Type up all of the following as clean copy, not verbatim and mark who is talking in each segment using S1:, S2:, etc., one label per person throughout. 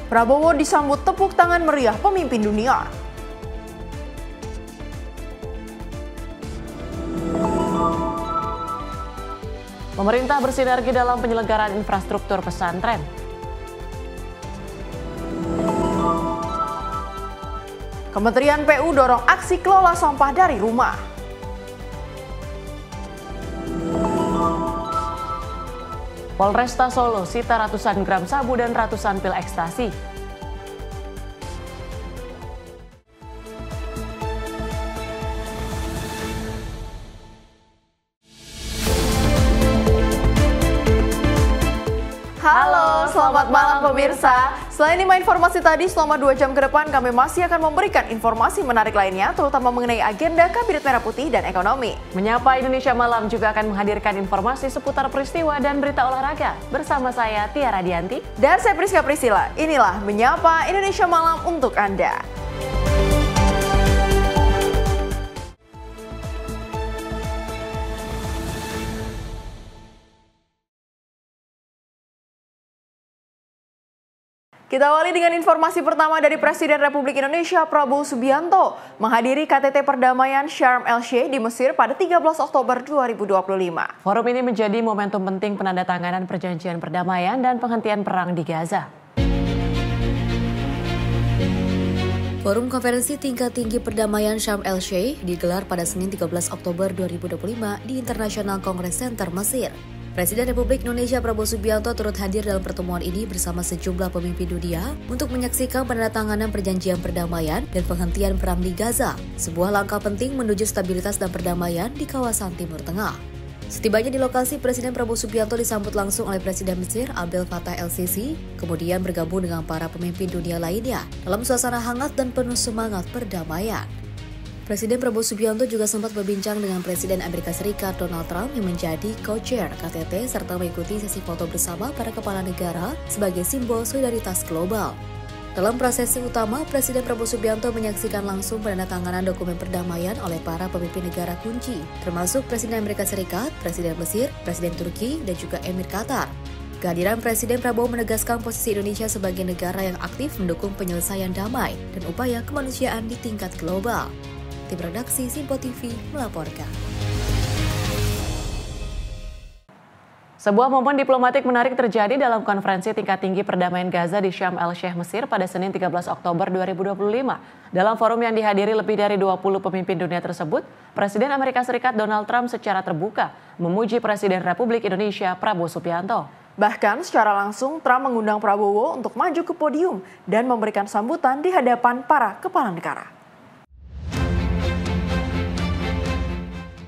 S1: Prabowo disambut tepuk tangan meriah pemimpin dunia.
S2: Pemerintah bersinergi dalam penyelenggaraan infrastruktur pesantren.
S1: Kementerian PU dorong aksi kelola sampah dari rumah.
S2: Polresta Solo sita ratusan gram sabu dan ratusan pil ekstasi.
S1: Halo, selamat malam pemirsa. Selain 5 informasi tadi, selama 2 jam ke depan kami masih akan memberikan informasi menarik lainnya, terutama mengenai agenda Kabinet Merah Putih dan ekonomi.
S2: Menyapa Indonesia Malam juga akan menghadirkan informasi seputar peristiwa dan berita olahraga. Bersama saya Tiara Dianti.
S1: Dan saya Priska Priscilla. Inilah Menyapa Indonesia Malam untuk Anda. Kita awali dengan informasi pertama dari Presiden Republik Indonesia Prabowo Subianto menghadiri KTT Perdamaian Sharm el-Sheikh di Mesir pada 13 Oktober 2025.
S2: Forum ini menjadi momentum penting penandatanganan perjanjian perdamaian dan penghentian perang di Gaza.
S3: Forum Konferensi Tingkat Tinggi Perdamaian Sharm el-Sheikh digelar pada Senin 13 Oktober 2025 di International Congress Center, Mesir. Presiden Republik Indonesia Prabowo Subianto turut hadir dalam pertemuan ini bersama sejumlah pemimpin dunia untuk menyaksikan penandatanganan perjanjian perdamaian dan penghentian perang di Gaza, sebuah langkah penting menuju stabilitas dan perdamaian di kawasan Timur Tengah. Setibanya di lokasi, Presiden Prabowo Subianto disambut langsung oleh Presiden Mesir Abdel Fattah el-Sisi, kemudian bergabung dengan para pemimpin dunia lainnya dalam suasana hangat dan penuh semangat perdamaian. Presiden Prabowo Subianto juga sempat berbincang dengan Presiden Amerika Serikat Donald Trump yang menjadi co-chair KTT serta mengikuti sesi foto bersama para kepala negara sebagai simbol solidaritas global. Dalam prosesi utama, Presiden Prabowo Subianto menyaksikan langsung penandatanganan dokumen perdamaian oleh para pemimpin negara kunci, termasuk Presiden Amerika Serikat, Presiden Mesir, Presiden Turki, dan juga Emir Qatar. Kehadiran Presiden Prabowo menegaskan posisi Indonesia sebagai negara yang aktif mendukung penyelesaian damai dan upaya kemanusiaan di tingkat global. Tim redaksi Simpo TV melaporkan.
S2: Sebuah momen diplomatik menarik terjadi dalam konferensi tingkat tinggi perdamaian Gaza di Sharm el-Sheikh, Mesir pada Senin 13 Oktober 2025. Dalam forum yang dihadiri lebih dari 20 pemimpin dunia tersebut, Presiden Amerika Serikat Donald Trump secara terbuka memuji Presiden Republik Indonesia Prabowo Subianto.
S1: Bahkan secara langsung Trump mengundang Prabowo untuk maju ke podium dan memberikan sambutan di hadapan para kepala negara.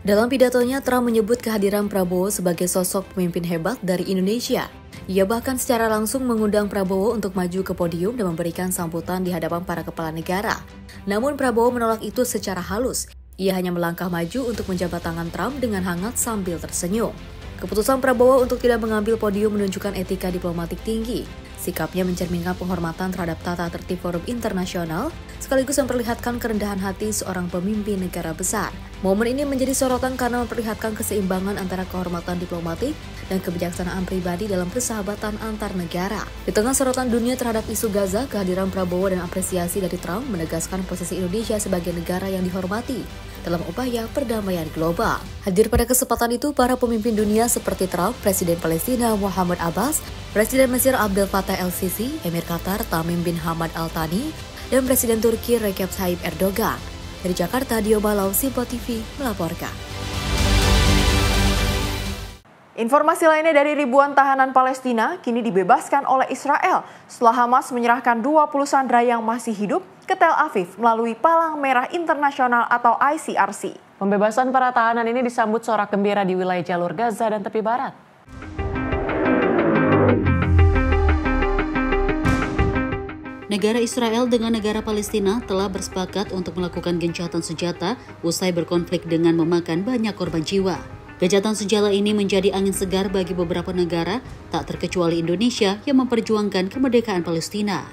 S3: Dalam pidatonya, Trump menyebut kehadiran Prabowo sebagai sosok pemimpin hebat dari Indonesia. Ia bahkan secara langsung mengundang Prabowo untuk maju ke podium dan memberikan sambutan di hadapan para kepala negara. Namun Prabowo menolak itu secara halus. Ia hanya melangkah maju untuk menjabat tangan Trump dengan hangat sambil tersenyum. Keputusan Prabowo untuk tidak mengambil podium menunjukkan etika diplomatik tinggi. Sikapnya mencerminkan penghormatan terhadap tata tertib forum internasional, sekaligus memperlihatkan kerendahan hati seorang pemimpin negara besar. Momen ini menjadi sorotan karena memperlihatkan keseimbangan antara kehormatan diplomatik dan kebijaksanaan pribadi dalam persahabatan antar negara. Di tengah sorotan dunia terhadap isu Gaza, kehadiran Prabowo dan apresiasi dari Trump menegaskan posisi Indonesia sebagai negara yang dihormati dalam upaya perdamaian global. Hadir pada kesempatan itu para pemimpin dunia seperti Trump, Presiden Palestina Muhammad Abbas, Presiden Mesir Abdel Fattah el-Sisi, Emir Qatar Tamim bin Hamad Al Thani, dan Presiden Turki Recep Tayyip Erdogan. Dari Jakarta, Dio Balau, Simpo TV melaporkan.
S1: Informasi lainnya dari ribuan tahanan Palestina kini dibebaskan oleh Israel setelah Hamas menyerahkan 20 sandera yang masih hidup ke Tel Aviv melalui Palang Merah Internasional atau ICRC.
S2: Pembebasan para tahanan ini disambut sorak gembira di wilayah jalur Gaza dan tepi barat.
S4: Negara Israel dengan negara Palestina telah bersepakat untuk melakukan gencatan senjata usai berkonflik dengan memakan banyak korban jiwa. Gencatan senjata ini menjadi angin segar bagi beberapa negara, tak terkecuali Indonesia yang memperjuangkan kemerdekaan Palestina.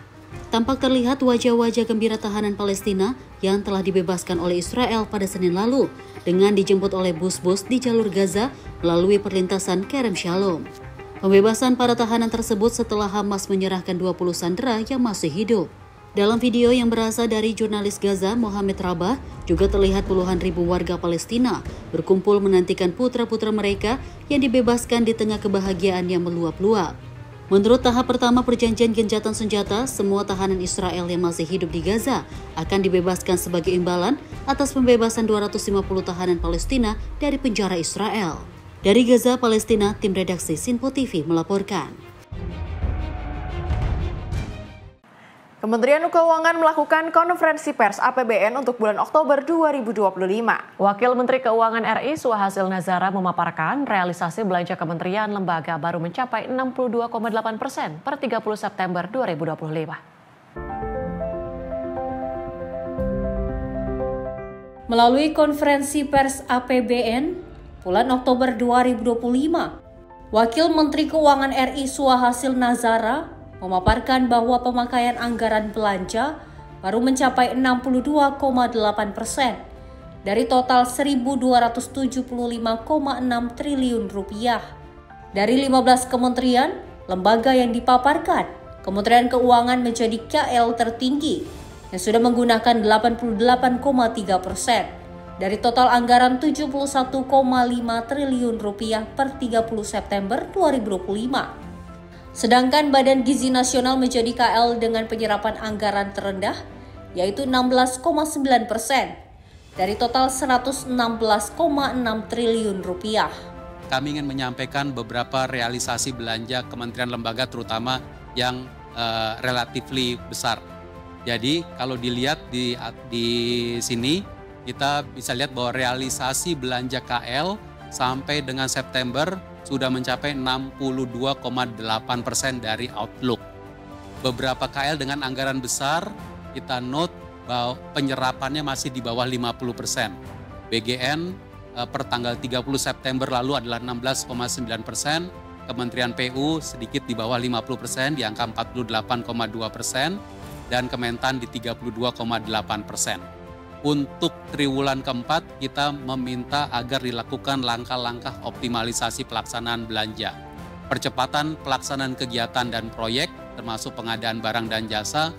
S4: Tampak terlihat wajah-wajah gembira tahanan Palestina yang telah dibebaskan oleh Israel pada Senin lalu dengan dijemput oleh bus-bus di jalur Gaza melalui perlintasan Kerem Shalom. Pembebasan para tahanan tersebut setelah Hamas menyerahkan 20 sandera yang masih hidup. Dalam video yang berasal dari jurnalis Gaza, Mohamed Rabah, juga terlihat puluhan ribu warga Palestina berkumpul menantikan putra-putra mereka yang dibebaskan di tengah kebahagiaan yang meluap-luap. Menurut tahap pertama perjanjian gencatan senjata, semua tahanan Israel yang masih hidup di Gaza akan dibebaskan sebagai imbalan atas pembebasan 250 tahanan Palestina dari penjara Israel. Dari Gaza, Palestina, tim redaksi Sinpo TV melaporkan.
S1: Kementerian Keuangan melakukan konferensi pers APBN untuk bulan Oktober 2025.
S2: Wakil Menteri Keuangan RI Suhasil Nazara memaparkan realisasi belanja kementerian lembaga baru mencapai 62,8% per 30 September 2025.
S5: Melalui konferensi pers APBN bulan Oktober 2025, Wakil Menteri Keuangan RI Suhasil Nazara memaparkan bahwa pemakaian anggaran belanja baru mencapai 62,8% dari total 1.275,6 triliun rupiah. Dari 15 kementerian, lembaga yang dipaparkan, Kementerian Keuangan menjadi KL tertinggi yang sudah menggunakan 88,3% dari total anggaran 71,5 triliun rupiah per 30 September 2025. Sedangkan Badan Gizi Nasional menjadi KL dengan penyerapan anggaran terendah, yaitu 16,9% dari total 116,6 triliun rupiah.
S6: Kami ingin menyampaikan beberapa realisasi belanja kementerian lembaga terutama yang relatifly besar. Jadi kalau dilihat di sini, kita bisa lihat bahwa realisasi belanja KL sampai dengan September sudah mencapai 62,8% dari outlook. Beberapa KL dengan anggaran besar, kita note bahwa penyerapannya masih di bawah 50%. BGN per tanggal 30 September lalu adalah 16,9%, Kementerian PU sedikit di bawah 50%, di angka 48,2%, dan Kementan di 32,8%. Untuk triwulan keempat, kita meminta agar dilakukan langkah-langkah optimalisasi pelaksanaan belanja. Percepatan pelaksanaan kegiatan dan proyek, termasuk pengadaan barang dan jasa,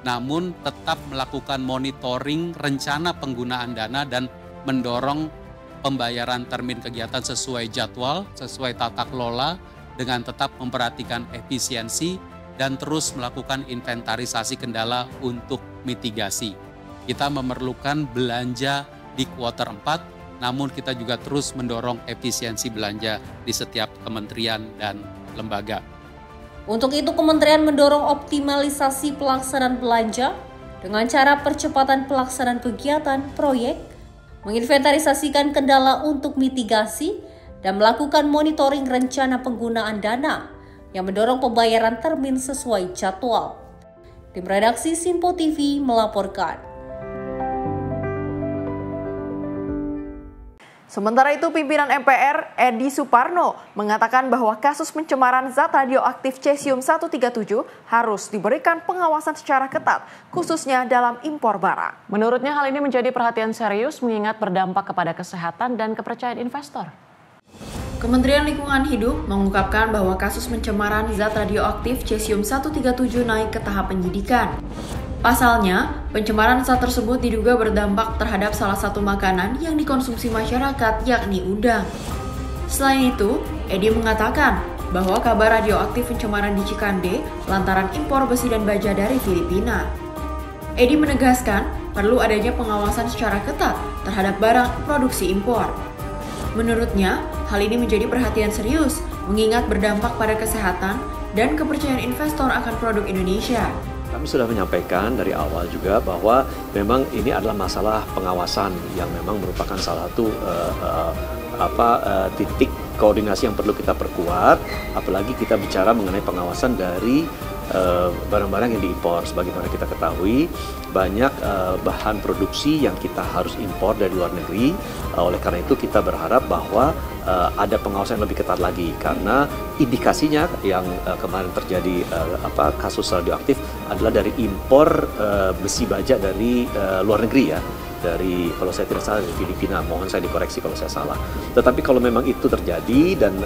S6: namun tetap melakukan monitoring rencana penggunaan dana dan mendorong pembayaran termin kegiatan sesuai jadwal, sesuai tata kelola, dengan tetap memperhatikan efisiensi dan terus melakukan inventarisasi kendala untuk mitigasi. Kita memerlukan belanja di kuartal 4, namun kita juga terus mendorong efisiensi belanja di setiap kementerian dan lembaga.
S5: Untuk itu, kementerian mendorong optimalisasi pelaksanaan belanja dengan cara percepatan pelaksanaan kegiatan, proyek, menginventarisasikan kendala untuk mitigasi, dan melakukan monitoring rencana penggunaan dana yang mendorong pembayaran termin sesuai jadwal. Tim redaksi Sinpo TV melaporkan.
S1: Sementara itu, pimpinan MPR Edi Suparno mengatakan bahwa kasus pencemaran zat radioaktif cesium-137 harus diberikan pengawasan secara ketat, khususnya dalam impor barang.
S2: Menurutnya hal ini menjadi perhatian serius mengingat berdampak kepada kesehatan dan kepercayaan investor.
S1: Kementerian Lingkungan Hidup mengungkapkan bahwa kasus pencemaran zat radioaktif cesium-137 naik ke tahap penyidikan. Pasalnya, pencemaran zat tersebut diduga berdampak terhadap salah satu makanan yang dikonsumsi masyarakat, yakni udang. Selain itu, Edi mengatakan bahwa kabar radioaktif pencemaran di Cikande lantaran impor besi dan baja dari Filipina. Edi menegaskan perlu adanya pengawasan secara ketat terhadap barang produksi impor. Menurutnya, hal ini menjadi perhatian serius mengingat berdampak pada kesehatan dan kepercayaan investor akan produk Indonesia.
S7: Kami sudah menyampaikan dari awal juga bahwa memang ini adalah masalah pengawasan yang memang merupakan salah satu titik koordinasi yang perlu kita perkuat, apalagi kita bicara mengenai pengawasan dari barang-barang yang diimpor. Sebagaimana kita ketahui, banyak bahan produksi yang kita harus impor dari luar negeri. Oleh karena itu kita berharap bahwa ada pengawasan yang lebih ketat lagi, karena indikasinya yang kemarin terjadi kasus radioaktif adalah dari impor besi baja dari luar negeri ya. dari, kalau saya tidak salah, dari Filipina. Mohon saya dikoreksi kalau saya salah. Tetapi kalau memang itu terjadi dan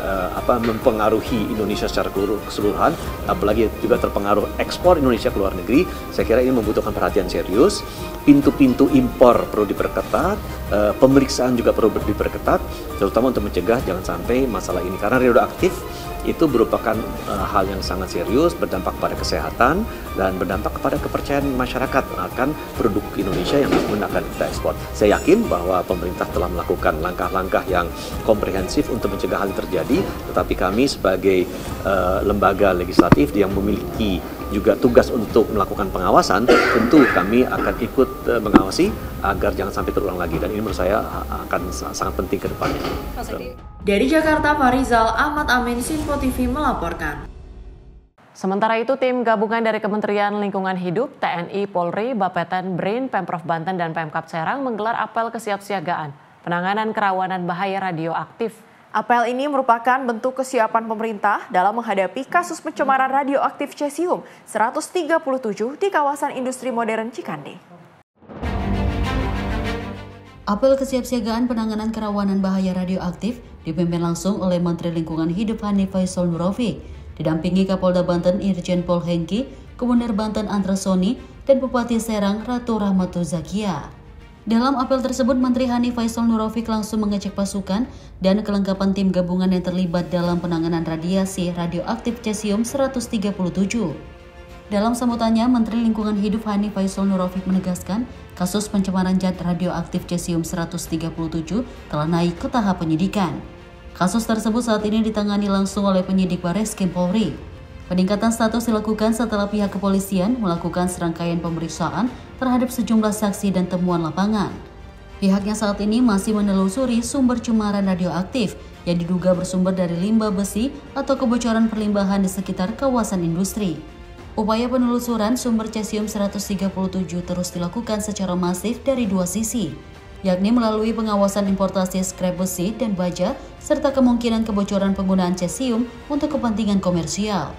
S7: mempengaruhi Indonesia secara keseluruhan, apalagi juga terpengaruh ekspor Indonesia ke luar negeri, saya kira ini membutuhkan perhatian serius. Pintu-pintu impor perlu diperketat, pemeriksaan juga perlu diperketat, terutama untuk mencegah jangan sampai masalah ini, karena radioaktif itu merupakan hal yang sangat serius, berdampak pada kesehatan dan berdampak kepada kepercayaan masyarakat akan produk Indonesia yang kemudian akan kita ekspor. Saya yakin bahwa pemerintah telah melakukan langkah-langkah yang komprehensif untuk mencegah hal ini terjadi, tetapi kami sebagai lembaga legislatif yang memiliki juga tugas untuk melakukan pengawasan, tentu kami akan ikut mengawasi agar jangan sampai terulang lagi, dan ini menurut saya akan sangat penting ke depannya.
S1: Dari Jakarta, Farizal Ahmad Amin, Sinpo TV melaporkan.
S2: Sementara itu, tim gabungan dari Kementerian Lingkungan Hidup, TNI, Polri, Bapeten, BRIN, Pemprov Banten, dan Pemkab Serang menggelar apel kesiapsiagaan penanganan kerawanan bahaya radioaktif.
S1: Apel ini merupakan bentuk kesiapan pemerintah dalam menghadapi kasus pencemaran radioaktif cesium 137 di kawasan industri modern Cikande.
S4: Apel kesiapsiagaan penanganan kerawanan bahaya radioaktif dipimpin langsung oleh Menteri Lingkungan Hidup Hanif Faisal Nurafiq, didampingi Kapolda Banten Irjen Pol Hengki, Gubernur Banten Andra Soni, dan Bupati Serang Ratu Rahmatul Zakia. Dalam apel tersebut, Menteri Hanif Faisal Nurafiq langsung mengecek pasukan dan kelengkapan tim gabungan yang terlibat dalam penanganan radiasi radioaktif cesium 137. Dalam sambutannya, Menteri Lingkungan Hidup Hanif Faisal Nurafiq menegaskan kasus pencemaran zat radioaktif cesium 137 telah naik ke tahap penyidikan. Kasus tersebut saat ini ditangani langsung oleh penyidik Bareskrim Polri. Peningkatan status dilakukan setelah pihak kepolisian melakukan serangkaian pemeriksaan terhadap sejumlah saksi dan temuan lapangan. Pihaknya saat ini masih menelusuri sumber cemaran radioaktif yang diduga bersumber dari limbah besi atau kebocoran perlimbahan di sekitar kawasan industri. Upaya penelusuran sumber cesium 137 terus dilakukan secara masif dari dua sisi, yakni melalui pengawasan importasi skrap besi dan baja, serta kemungkinan kebocoran penggunaan cesium untuk kepentingan komersial.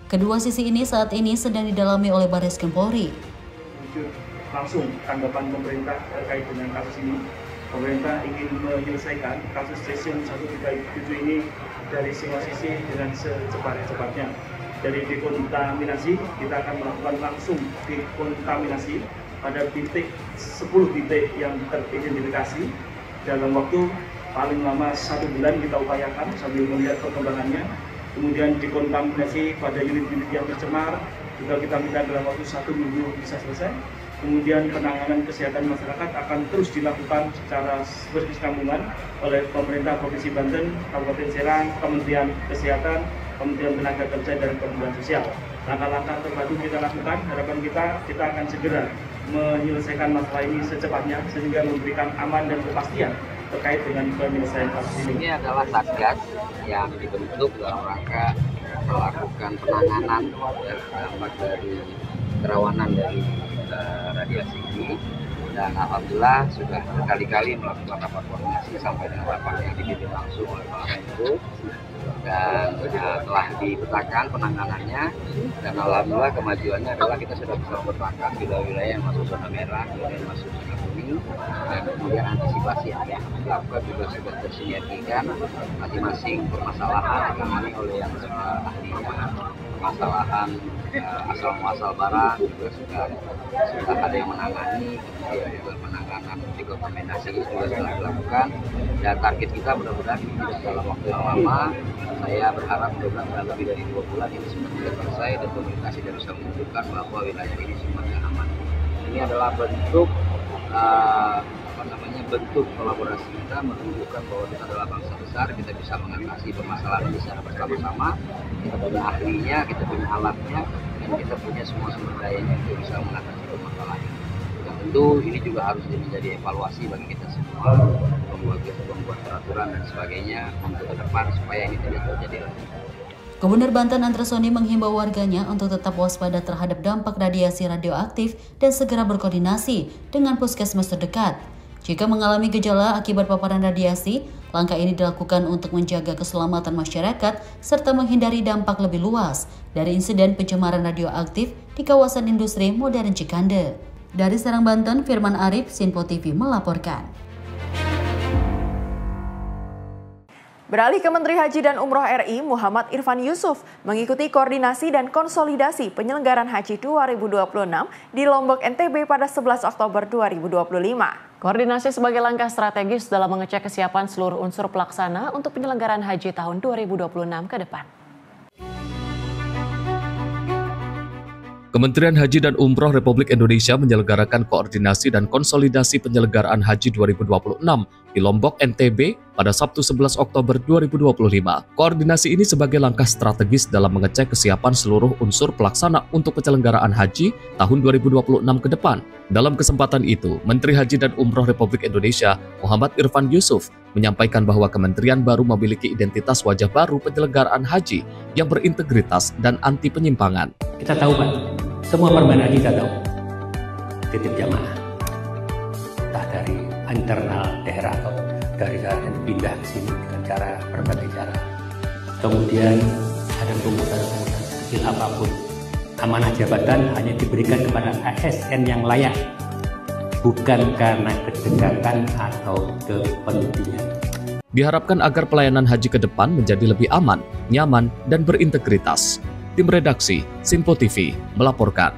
S4: Kedua sisi ini saat ini sedang didalami oleh Bareskrim Polri.
S8: Langsung tanggapan pemerintah terkait dengan kasus ini. Pemerintah ingin menyelesaikan kasus cesium 137 ini dari semua sisi dengan secepat-cepatnya. Dari dekontaminasi, kita akan melakukan langsung dekontaminasi pada 10 titik yang teridentifikasi. Dalam waktu paling lama 1 bulan kita upayakan sambil melihat perkembangannya. Kemudian dekontaminasi pada unit-unit yang tercemar, juga kita minta dalam waktu 1 minggu bisa selesai. Kemudian penanganan kesehatan masyarakat akan terus dilakukan secara berkesinambungan oleh pemerintah Provinsi Banten, Kabupaten Serang, Kementerian Kesehatan, Kementerian Tenaga Kerja, dan Perlindungan Sosial. Langkah-langkah terpadu kita lakukan, harapan kita akan segera menyelesaikan masalah ini secepatnya sehingga memberikan aman dan kepastian terkait dengan penyelesaian kasus ini.
S9: Ini adalah satgas yang dibentuk dalam rangka melakukan penanganan dampak dari kerawanan dari radiasi ini, dan alhamdulillah sudah berkali-kali melakukan rapat koordinasi sampai dengan rapat yang dipimpin langsung oleh Pak Menko, dan telah dipetakan penanganannya, dan alhamdulillah kemajuannya adalah kita sudah bisa memetakan wilayah-wilayah yang masuk zona merah, wilayah yang masuk zona kuning, dan kemudian antisipasi yang dilakukan juga sudah tersinergikan masing-masing permasalahan ditangani oleh yang ahlinya. Permasalahan asal muasal barang juga sudah ada yang menangani, kemudian juga penanganan dekontaminasi juga telah dilakukan, dan target kita mudah-mudahan tidak dalam waktu yang lama. Saya berharap mudah-mudahan lebih dari 2 bulan ini semua sudah selesai dan pemerintah sudah bisa menunjukkan bahwa wilayah ini semuanya aman. Ini adalah bentuk bentuk kolaborasi kita, menunjukkan bahwa kita adalah bangsa besar, kita bisa mengatasi permasalahan ini secara bersama-sama. Kita punya ahlinya, kita punya alatnya, dan kita punya semua sumber dayanya untuk bisa mengatasi permasalahan ini. Dan tentu ini juga harus menjadi evaluasi bagi kita semua, membuat peraturan dan sebagainya untuk ke depan supaya ini tidak terjadi lagi.
S4: Gubernur Banten Andra Soni menghimbau warganya untuk tetap waspada terhadap dampak radiasi radioaktif dan segera berkoordinasi dengan puskesmas terdekat. Jika mengalami gejala akibat paparan radiasi, langkah ini dilakukan untuk menjaga keselamatan masyarakat serta menghindari dampak lebih luas dari insiden pencemaran radioaktif di kawasan industri modern Cikande. Dari Serang, Banten, Firman Arif, Sinpo TV melaporkan.
S1: Beralih ke Menteri Haji dan Umroh RI, Muhammad Irfan Yusuf mengikuti koordinasi dan konsolidasi penyelenggaran Haji 2026 di Lombok, NTB pada 11 Oktober 2025.
S2: Koordinasi sebagai langkah strategis dalam mengecek kesiapan seluruh unsur pelaksana untuk penyelenggaraan haji tahun 2026 ke depan.
S10: Kementerian Haji dan Umroh Republik Indonesia menyelenggarakan koordinasi dan konsolidasi penyelenggaraan Haji 2026 di Lombok, NTB pada Sabtu 11 Oktober 2025. Koordinasi ini sebagai langkah strategis dalam mengecek kesiapan seluruh unsur pelaksana untuk penyelenggaraan haji tahun 2026 ke depan. Dalam kesempatan itu, Menteri Haji dan Umroh Republik Indonesia, Muhammad Irfan Yusuf, menyampaikan bahwa kementerian baru memiliki identitas wajah baru penyelenggaraan haji yang berintegritas dan anti penyimpangan.
S11: Kita tahu, Pak, semua permen haji kita tahu, titip jamaah, entah dari internal daerah atau dari daerah yang pindah ke sini dengan cara berbagai cara. Kemudian ada pungutan kecil apapun. Amanah jabatan hanya diberikan kepada ASN yang layak, bukan karena kedekatan atau kepentingan.
S10: Diharapkan agar pelayanan haji ke depan menjadi lebih aman, nyaman, dan berintegritas. Tim redaksi Sinpo TV melaporkan.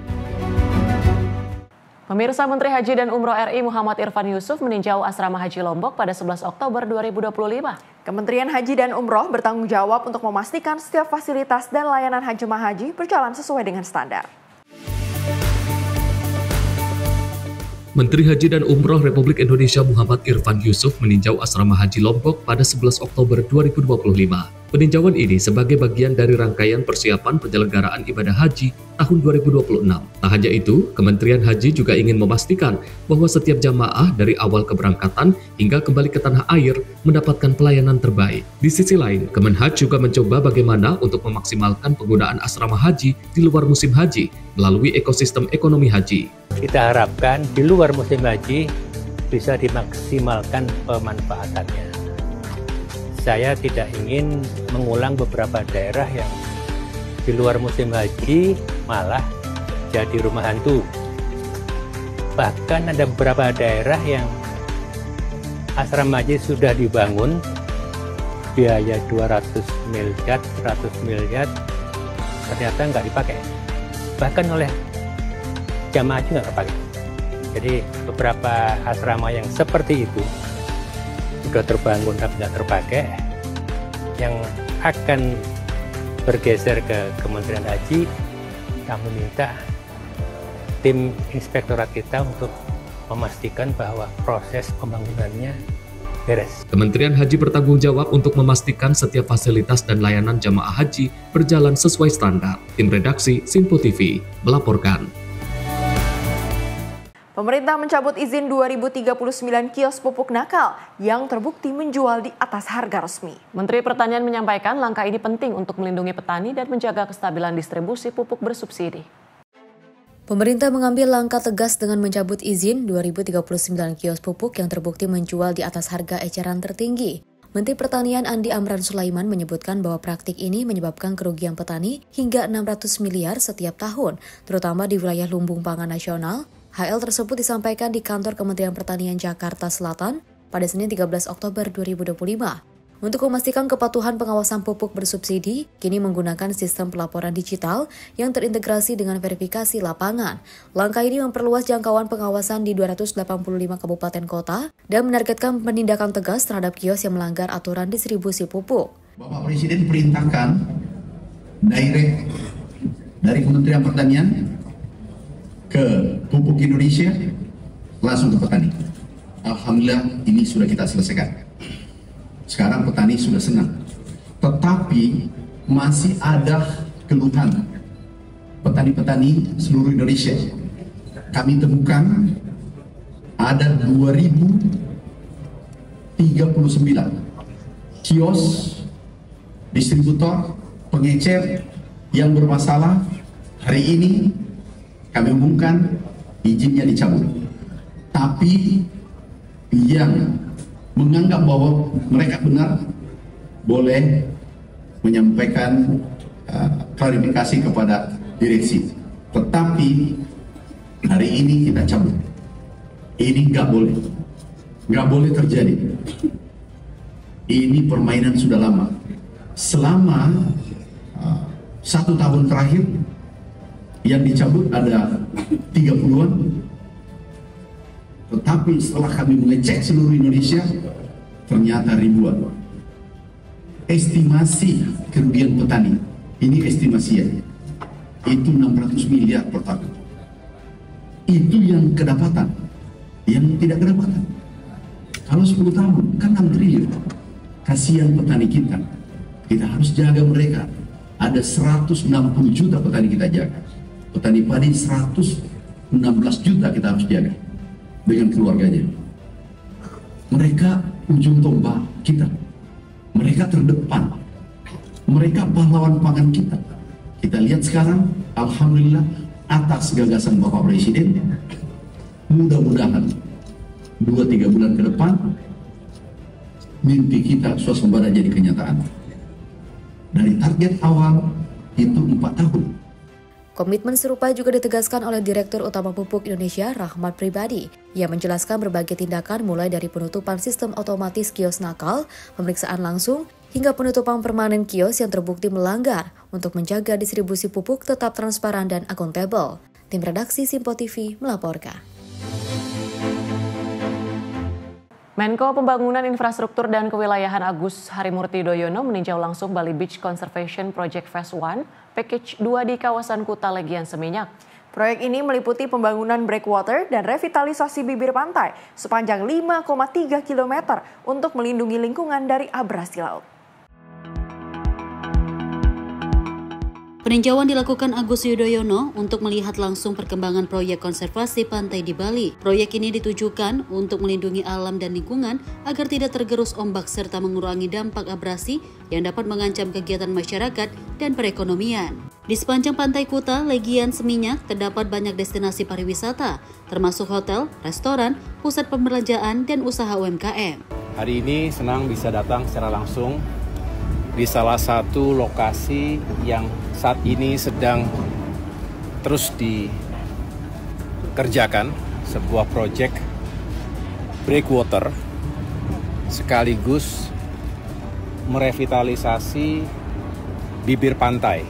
S2: Pemirsa, Menteri Haji dan Umroh RI Muhammad Irfan Yusuf meninjau asrama haji Lombok pada 11 Oktober 2025.
S1: Kementerian Haji dan Umroh bertanggung jawab untuk memastikan setiap fasilitas dan layanan jemaah haji berjalan sesuai dengan standar.
S10: Menteri Haji dan Umroh Republik Indonesia Muhammad Irfan Yusuf meninjau asrama haji Lombok pada 11 Oktober 2025. Peninjauan ini sebagai bagian dari rangkaian persiapan penyelenggaraan ibadah haji tahun 2026. Tak hanya itu, Kementerian Haji juga ingin memastikan bahwa setiap jamaah dari awal keberangkatan hingga kembali ke tanah air mendapatkan pelayanan terbaik. Di sisi lain, Kemenhaj juga mencoba bagaimana untuk memaksimalkan penggunaan asrama haji di luar musim haji melalui ekosistem ekonomi haji.
S11: Kita harapkan di luar musim haji bisa dimaksimalkan pemanfaatannya. Saya tidak ingin mengulang beberapa daerah yang di luar musim haji malah jadi rumah hantu. Bahkan ada beberapa daerah yang asrama haji sudah dibangun, biaya 200 miliar, 100 miliar, ternyata nggak dipakai. Bahkan oleh jamaah haji nggak terpakai. Jadi beberapa asrama yang seperti itu sudah terbangun tapi tidak terpakai, yang akan bergeser ke Kementerian Haji. Kami minta tim inspektorat kita untuk memastikan bahwa proses pembangunannya beres.
S10: Kementerian Haji bertanggung jawab untuk memastikan setiap fasilitas dan layanan jamaah haji berjalan sesuai standar. Tim redaksi Sinpo TV melaporkan.
S1: Pemerintah mencabut izin 2039 kios pupuk nakal yang terbukti menjual di atas harga resmi.
S2: Menteri Pertanian menyampaikan langkah ini penting untuk melindungi petani dan menjaga kestabilan distribusi pupuk bersubsidi.
S3: Pemerintah mengambil langkah tegas dengan mencabut izin 2039 kios pupuk yang terbukti menjual di atas harga eceran tertinggi. Menteri Pertanian Andi Amran Sulaiman menyebutkan bahwa praktik ini menyebabkan kerugian petani hingga 600 miliar setiap tahun, terutama di wilayah lumbung pangan nasional. HL tersebut disampaikan di kantor Kementerian Pertanian Jakarta Selatan pada Senin 13 Oktober 2025. Untuk memastikan kepatuhan pengawasan pupuk bersubsidi, kini menggunakan sistem pelaporan digital yang terintegrasi dengan verifikasi lapangan. Langkah ini memperluas jangkauan pengawasan di 285 kabupaten kota dan menargetkan penindakan tegas terhadap kios yang melanggar aturan distribusi pupuk.
S12: Bapak Presiden perintahkan direct dari Kementerian Pertanian ke pupuk Indonesia langsung ke petani. Alhamdulillah ini sudah kita selesaikan. Sekarang petani sudah senang. Tetapi masih ada keluhan petani-petani seluruh Indonesia. Kami temukan ada 2039 kios distributor pengecer yang bermasalah. Hari ini kami umumkan izinnya dicabut. Tapi yang menganggap bahwa mereka benar boleh menyampaikan klarifikasi kepada direksi. Tetapi Hari ini kita cabut. Ini nggak boleh terjadi. Ini permainan sudah lama. Selama 1 tahun terakhir yang dicabut ada 30-an. Tetapi setelah kami mengecek seluruh Indonesia, ternyata ribuan. Estimasi kerugian petani, ini estimasinya, itu 600 miliar per tahun. Itu yang kedapatan, yang tidak kedapatan. Kalau 10 tahun, kan 6 triliun. Kasihan petani kita. Kita harus jaga mereka. Ada 160 juta petani kita jaga. Petani padi 116 juta kita harus jaga dengan keluarganya. Mereka ujung tombak kita. Mereka terdepan. Mereka pahlawan pangan kita. Kita lihat sekarang, alhamdulillah, atas gagasan Bapak Presiden, mudah-mudahan 2-3 bulan ke depan, mimpi kita swasembada jadi kenyataan. Dari target awal itu 4 tahun.
S3: Komitmen serupa juga ditegaskan oleh Direktur Utama Pupuk Indonesia, Rahmat Pribadi, yang menjelaskan berbagai tindakan mulai dari penutupan sistem otomatis kios nakal, pemeriksaan langsung, hingga penutupan permanen kios yang terbukti melanggar untuk menjaga distribusi pupuk tetap transparan dan akuntabel. Tim redaksi Simpo TV melaporkan.
S2: Menko Pembangunan Infrastruktur dan Kewilayahan Agus Harimurti Yudhoyono meninjau langsung Bali Beach Conservation Project Phase 1, Package 2 di kawasan Kuta Legian Seminyak.
S1: Proyek ini meliputi pembangunan breakwater dan revitalisasi bibir pantai sepanjang 5,3 km untuk melindungi lingkungan dari abrasi laut.
S4: Peninjauan dilakukan Agus Yudhoyono untuk melihat langsung perkembangan proyek konservasi pantai di Bali. Proyek ini ditujukan untuk melindungi alam dan lingkungan agar tidak tergerus ombak serta mengurangi dampak abrasi yang dapat mengancam kegiatan masyarakat dan perekonomian. Di sepanjang pantai Kuta Legian Seminyak terdapat banyak destinasi pariwisata, termasuk hotel, restoran, pusat perbelanjaan, dan usaha UMKM.
S13: Hari ini senang bisa datang secara langsung di salah satu lokasi yang saat ini sedang terus dikerjakan, sebuah proyek breakwater sekaligus merevitalisasi bibir pantai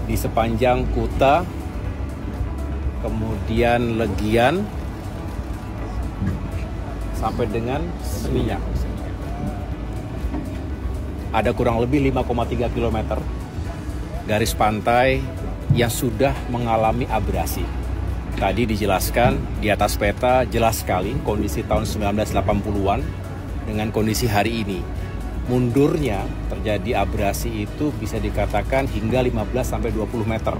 S13: di sepanjang Kuta, kemudian Legian sampai dengan Seminyak. Ada kurang lebih 5,3 km garis pantai yang sudah mengalami abrasi. Tadi dijelaskan di atas peta jelas sekali kondisi tahun 1980-an dengan kondisi hari ini. Mundurnya terjadi abrasi itu bisa dikatakan hingga 15-20 meter.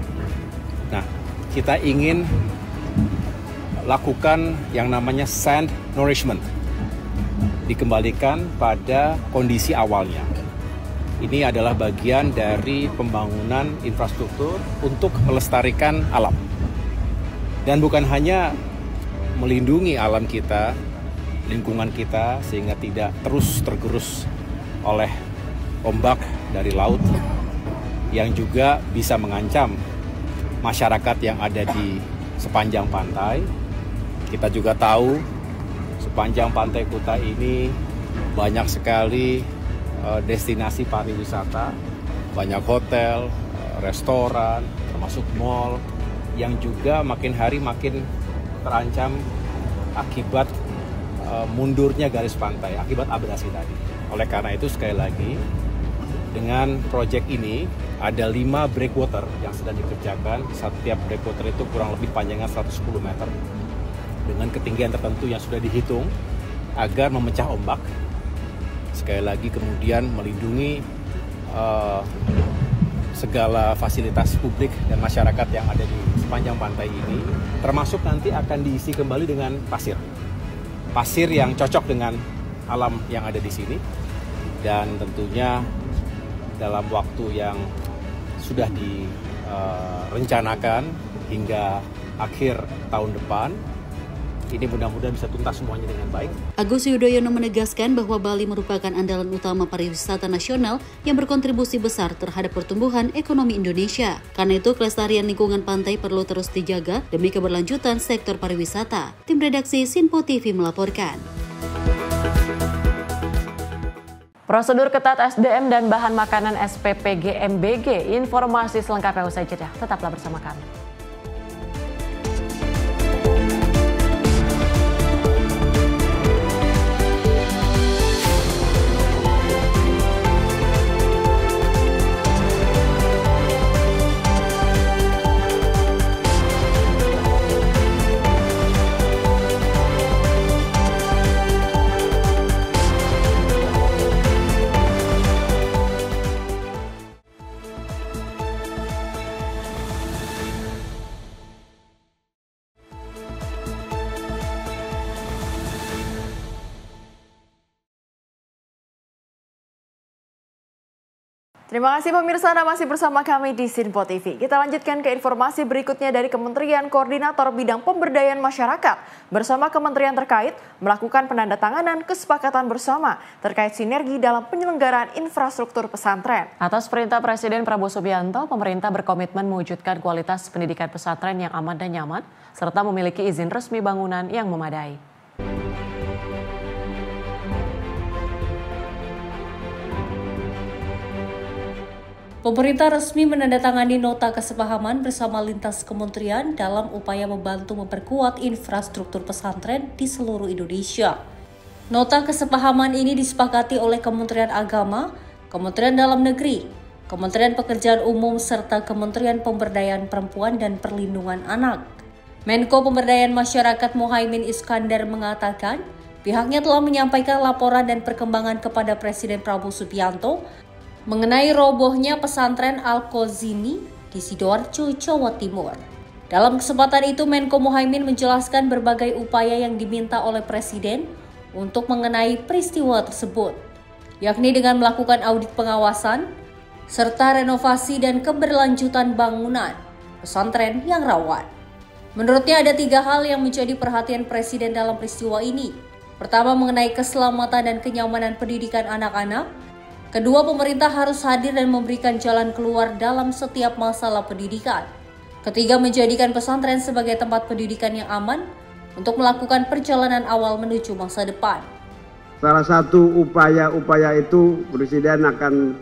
S13: Nah, kita ingin lakukan yang namanya sand nourishment. Dikembalikan pada kondisi awalnya. Ini adalah bagian dari pembangunan infrastruktur untuk melestarikan alam. Dan bukan hanya melindungi alam kita, lingkungan kita, sehingga tidak terus tergerus oleh ombak dari laut yang juga bisa mengancam masyarakat yang ada di sepanjang pantai. Kita juga tahu sepanjang pantai Kuta ini banyak sekali destinasi pariwisata, banyak hotel, restoran, termasuk mall yang juga makin hari makin terancam akibat mundurnya garis pantai, akibat abrasi tadi. Oleh karena itu sekali lagi dengan proyek ini ada 5 breakwater yang sedang dikerjakan. Setiap breakwater itu kurang lebih panjangnya 110 meter dengan ketinggian tertentu yang sudah dihitung agar memecah ombak. Sekali lagi kemudian melindungi segala fasilitas publik dan masyarakat yang ada di sepanjang pantai ini, termasuk nanti akan diisi kembali dengan pasir. Pasir yang cocok dengan alam yang ada di sini, dan tentunya dalam waktu yang sudah direncanakan hingga akhir tahun depan, ini mudah-mudahan bisa tuntas semuanya dengan baik.
S4: Agus Yudhoyono menegaskan bahwa Bali merupakan andalan utama pariwisata nasional yang berkontribusi besar terhadap pertumbuhan ekonomi Indonesia. Karena itu, kelestarian lingkungan pantai perlu terus dijaga demi keberlanjutan sektor pariwisata. Tim redaksi Sinpo TV melaporkan.
S2: Prosedur ketat SDM dan bahan makanan SPP GMBG. Informasi selengkapnya usai jeda. Tetaplah bersama kami.
S1: Terima kasih pemirsa, Anda masih bersama kami di Sinpo TV. Kita lanjutkan ke informasi berikutnya dari Kementerian Koordinator Bidang Pemberdayaan Masyarakat bersama kementerian terkait melakukan penandatanganan kesepakatan bersama terkait sinergi dalam penyelenggaraan infrastruktur pesantren.
S2: Atas perintah Presiden Prabowo Subianto, pemerintah berkomitmen mewujudkan kualitas pendidikan pesantren yang aman dan nyaman, serta memiliki izin resmi bangunan yang memadai.
S5: Pemerintah resmi menandatangani nota kesepahaman bersama lintas kementerian dalam upaya membantu memperkuat infrastruktur pesantren di seluruh Indonesia. Nota kesepahaman ini disepakati oleh Kementerian Agama, Kementerian Dalam Negeri, Kementerian Pekerjaan Umum, serta Kementerian Pemberdayaan Perempuan dan Perlindungan Anak. Menko Pemberdayaan Masyarakat Muhaimin Iskandar mengatakan, pihaknya telah menyampaikan laporan dan perkembangan kepada Presiden Prabowo Subianto mengenai robohnya pesantren Al-Qazini di Sidoarjo, Jawa Timur. Dalam kesempatan itu, Menko Muhaimin menjelaskan berbagai upaya yang diminta oleh Presiden untuk mengenai peristiwa tersebut, yakni dengan melakukan audit pengawasan, serta renovasi dan keberlanjutan bangunan pesantren yang rawan. Menurutnya ada 3 hal yang menjadi perhatian Presiden dalam peristiwa ini. Pertama, mengenai keselamatan dan kenyamanan pendidikan anak-anak. Kedua, pemerintah harus hadir dan memberikan jalan keluar dalam setiap masalah pendidikan. Ketiga, menjadikan pesantren sebagai tempat pendidikan yang aman untuk melakukan perjalanan awal menuju masa depan.
S14: Salah satu upaya-upaya itu, Presiden akan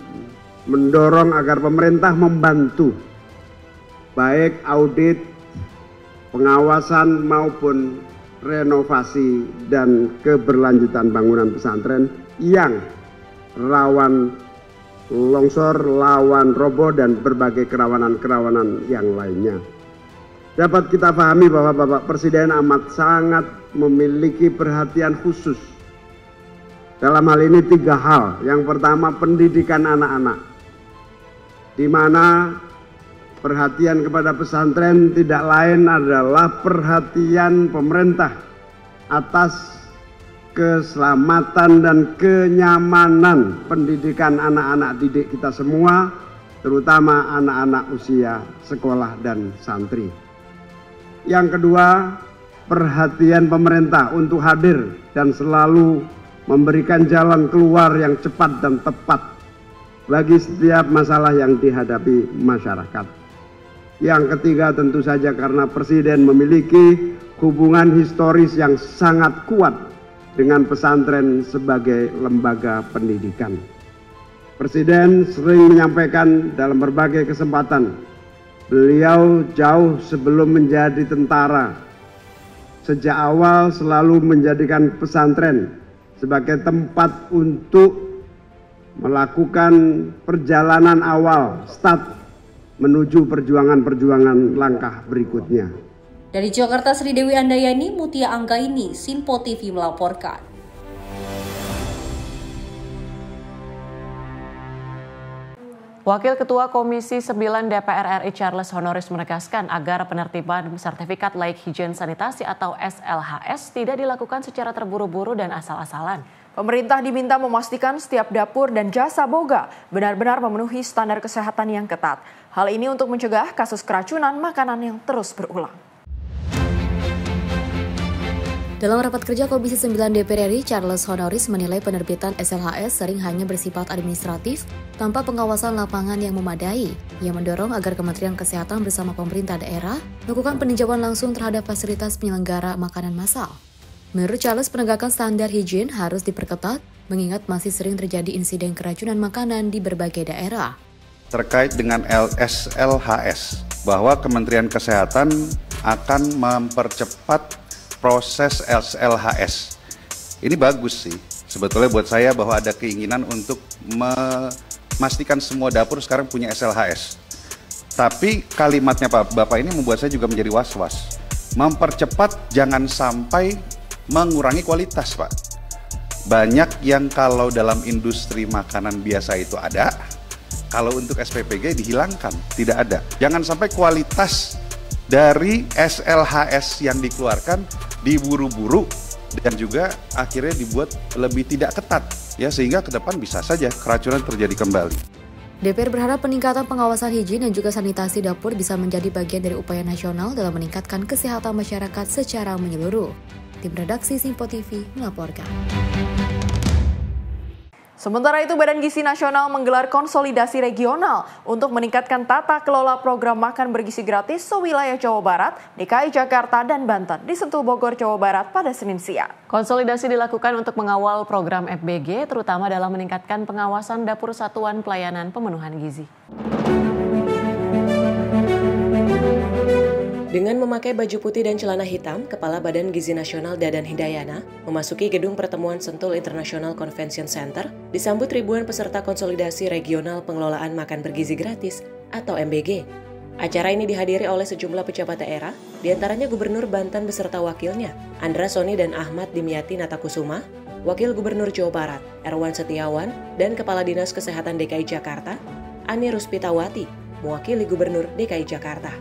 S14: mendorong agar pemerintah membantu baik audit, pengawasan maupun renovasi dan keberlanjutan bangunan pesantren yang rawan longsor, rawan roboh, dan berbagai kerawanan-kerawanan yang lainnya. Dapat kita pahami bahwa Bapak Presiden amat sangat memiliki perhatian khusus dalam hal ini 3 hal. Yang pertama, pendidikan anak-anak, di mana perhatian kepada pesantren tidak lain adalah perhatian pemerintah atas keselamatan dan kenyamanan pendidikan anak-anak didik kita semua, terutama anak-anak usia sekolah dan santri. Yang kedua, perhatian pemerintah untuk hadir dan selalu memberikan jalan keluar yang cepat dan tepat bagi setiap masalah yang dihadapi masyarakat. Yang ketiga, tentu saja karena Presiden memiliki hubungan historis yang sangat kuat dengan pesantren sebagai lembaga pendidikan. Presiden sering menyampaikan dalam berbagai kesempatan, beliau jauh sebelum menjadi tentara, sejak awal selalu menjadikan pesantren sebagai tempat untuk melakukan perjalanan awal, start menuju perjuangan-perjuangan langkah berikutnya.
S5: Dari Jakarta, Sri Dewi Andayani, Mutia Anggaini, Sinpo TV melaporkan.
S2: Wakil Ketua Komisi 9 DPR RI Charles Honoris menegaskan agar penertiban sertifikat layak higien sanitasi atau SLHS tidak dilakukan secara terburu-buru dan asal-asalan.
S1: Pemerintah diminta memastikan setiap dapur dan jasa boga benar-benar memenuhi standar kesehatan yang ketat. Hal ini untuk mencegah kasus keracunan makanan yang terus berulang.
S3: Dalam rapat kerja Komisi 9 DPR RI, Charles Honoris menilai penerbitan SLHS sering hanya bersifat administratif tanpa pengawasan lapangan yang memadai. Ia mendorong agar Kementerian Kesehatan bersama pemerintah daerah melakukan peninjauan langsung terhadap fasilitas penyelenggara makanan massal. Menurut Charles, penegakan standar higien harus diperketat, mengingat masih sering terjadi insiden keracunan makanan di berbagai daerah.
S15: Terkait dengan SLHS, bahwa Kementerian Kesehatan akan mempercepat proses SLHS. Ini bagus sih, sebetulnya buat saya bahwa ada keinginan untuk memastikan semua dapur sekarang punya SLHS. Tapi kalimatnya Bapak ini membuat saya juga menjadi was-was. Mempercepat jangan sampai mengurangi kualitas, Pak. Banyak yang kalau dalam industri makanan biasa itu ada, kalau untuk SPPG dihilangkan, tidak ada. Jangan sampai kualitas dari SLHS yang dikeluarkan diburu-buru dan juga akhirnya dibuat lebih tidak ketat, ya, sehingga ke depan bisa saja keracunan terjadi kembali.
S3: DPR berharap peningkatan pengawasan higien dan juga sanitasi dapur bisa menjadi bagian dari upaya nasional dalam meningkatkan kesehatan masyarakat secara menyeluruh. Tim redaksi Simpo TV melaporkan.
S1: Sementara itu, Badan Gizi Nasional menggelar konsolidasi regional untuk meningkatkan tata kelola program makan bergizi gratis sewilayah Jawa Barat, DKI Jakarta, dan Banten di Sentul, Bogor, Jawa Barat pada Senin siang.
S2: Konsolidasi dilakukan untuk mengawal program FBG, terutama dalam meningkatkan pengawasan dapur satuan pelayanan pemenuhan gizi. Dengan memakai baju putih dan celana hitam, Kepala Badan Gizi Nasional Dadan Hindayana memasuki gedung pertemuan Sentul International Convention Center disambut ribuan peserta konsolidasi regional pengelolaan makan bergizi gratis atau MBG. Acara ini dihadiri oleh sejumlah pejabat daerah, diantaranya Gubernur Banten beserta wakilnya, Andra Soni dan Ahmad Dimyati Natakusuma, Wakil Gubernur Jawa Barat, Erwan Setiawan, dan Kepala Dinas Kesehatan DKI Jakarta, Ani Ruspitawati, mewakili Gubernur DKI Jakarta.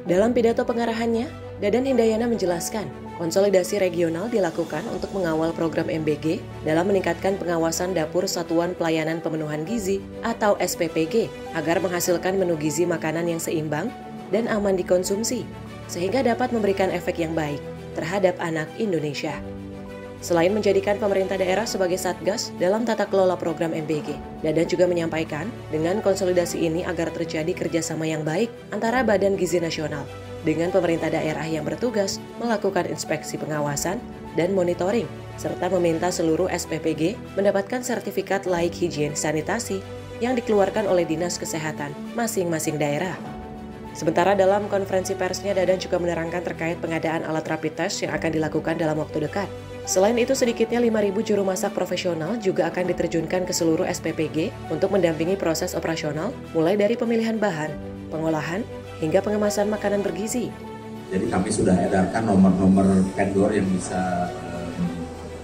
S2: Dalam pidato pengarahannya, Dadan Hindayana menjelaskan, konsolidasi regional dilakukan untuk mengawal program MBG dalam meningkatkan pengawasan dapur Satuan Pelayanan Pemenuhan Gizi atau SPPG agar menghasilkan menu gizi makanan yang seimbang dan aman dikonsumsi, sehingga dapat memberikan efek yang baik terhadap anak Indonesia. Selain menjadikan pemerintah daerah sebagai satgas dalam tata kelola program MBG, Dadan juga menyampaikan dengan konsolidasi ini agar terjadi kerjasama yang baik antara Badan Gizi Nasional dengan pemerintah daerah yang bertugas melakukan inspeksi pengawasan dan monitoring, serta meminta seluruh SPPG mendapatkan sertifikat laik higien sanitasi yang dikeluarkan oleh Dinas Kesehatan masing-masing daerah. Sementara dalam konferensi persnya, Dadan juga menerangkan terkait pengadaan alat rapid test yang akan dilakukan dalam waktu dekat. Selain itu, sedikitnya 5.000 juru masak profesional juga akan diterjunkan ke seluruh SPPG untuk mendampingi proses operasional, mulai dari pemilihan bahan, pengolahan, hingga pengemasan makanan bergizi.
S16: Jadi kami sudah edarkan nomor-nomor vendor yang bisa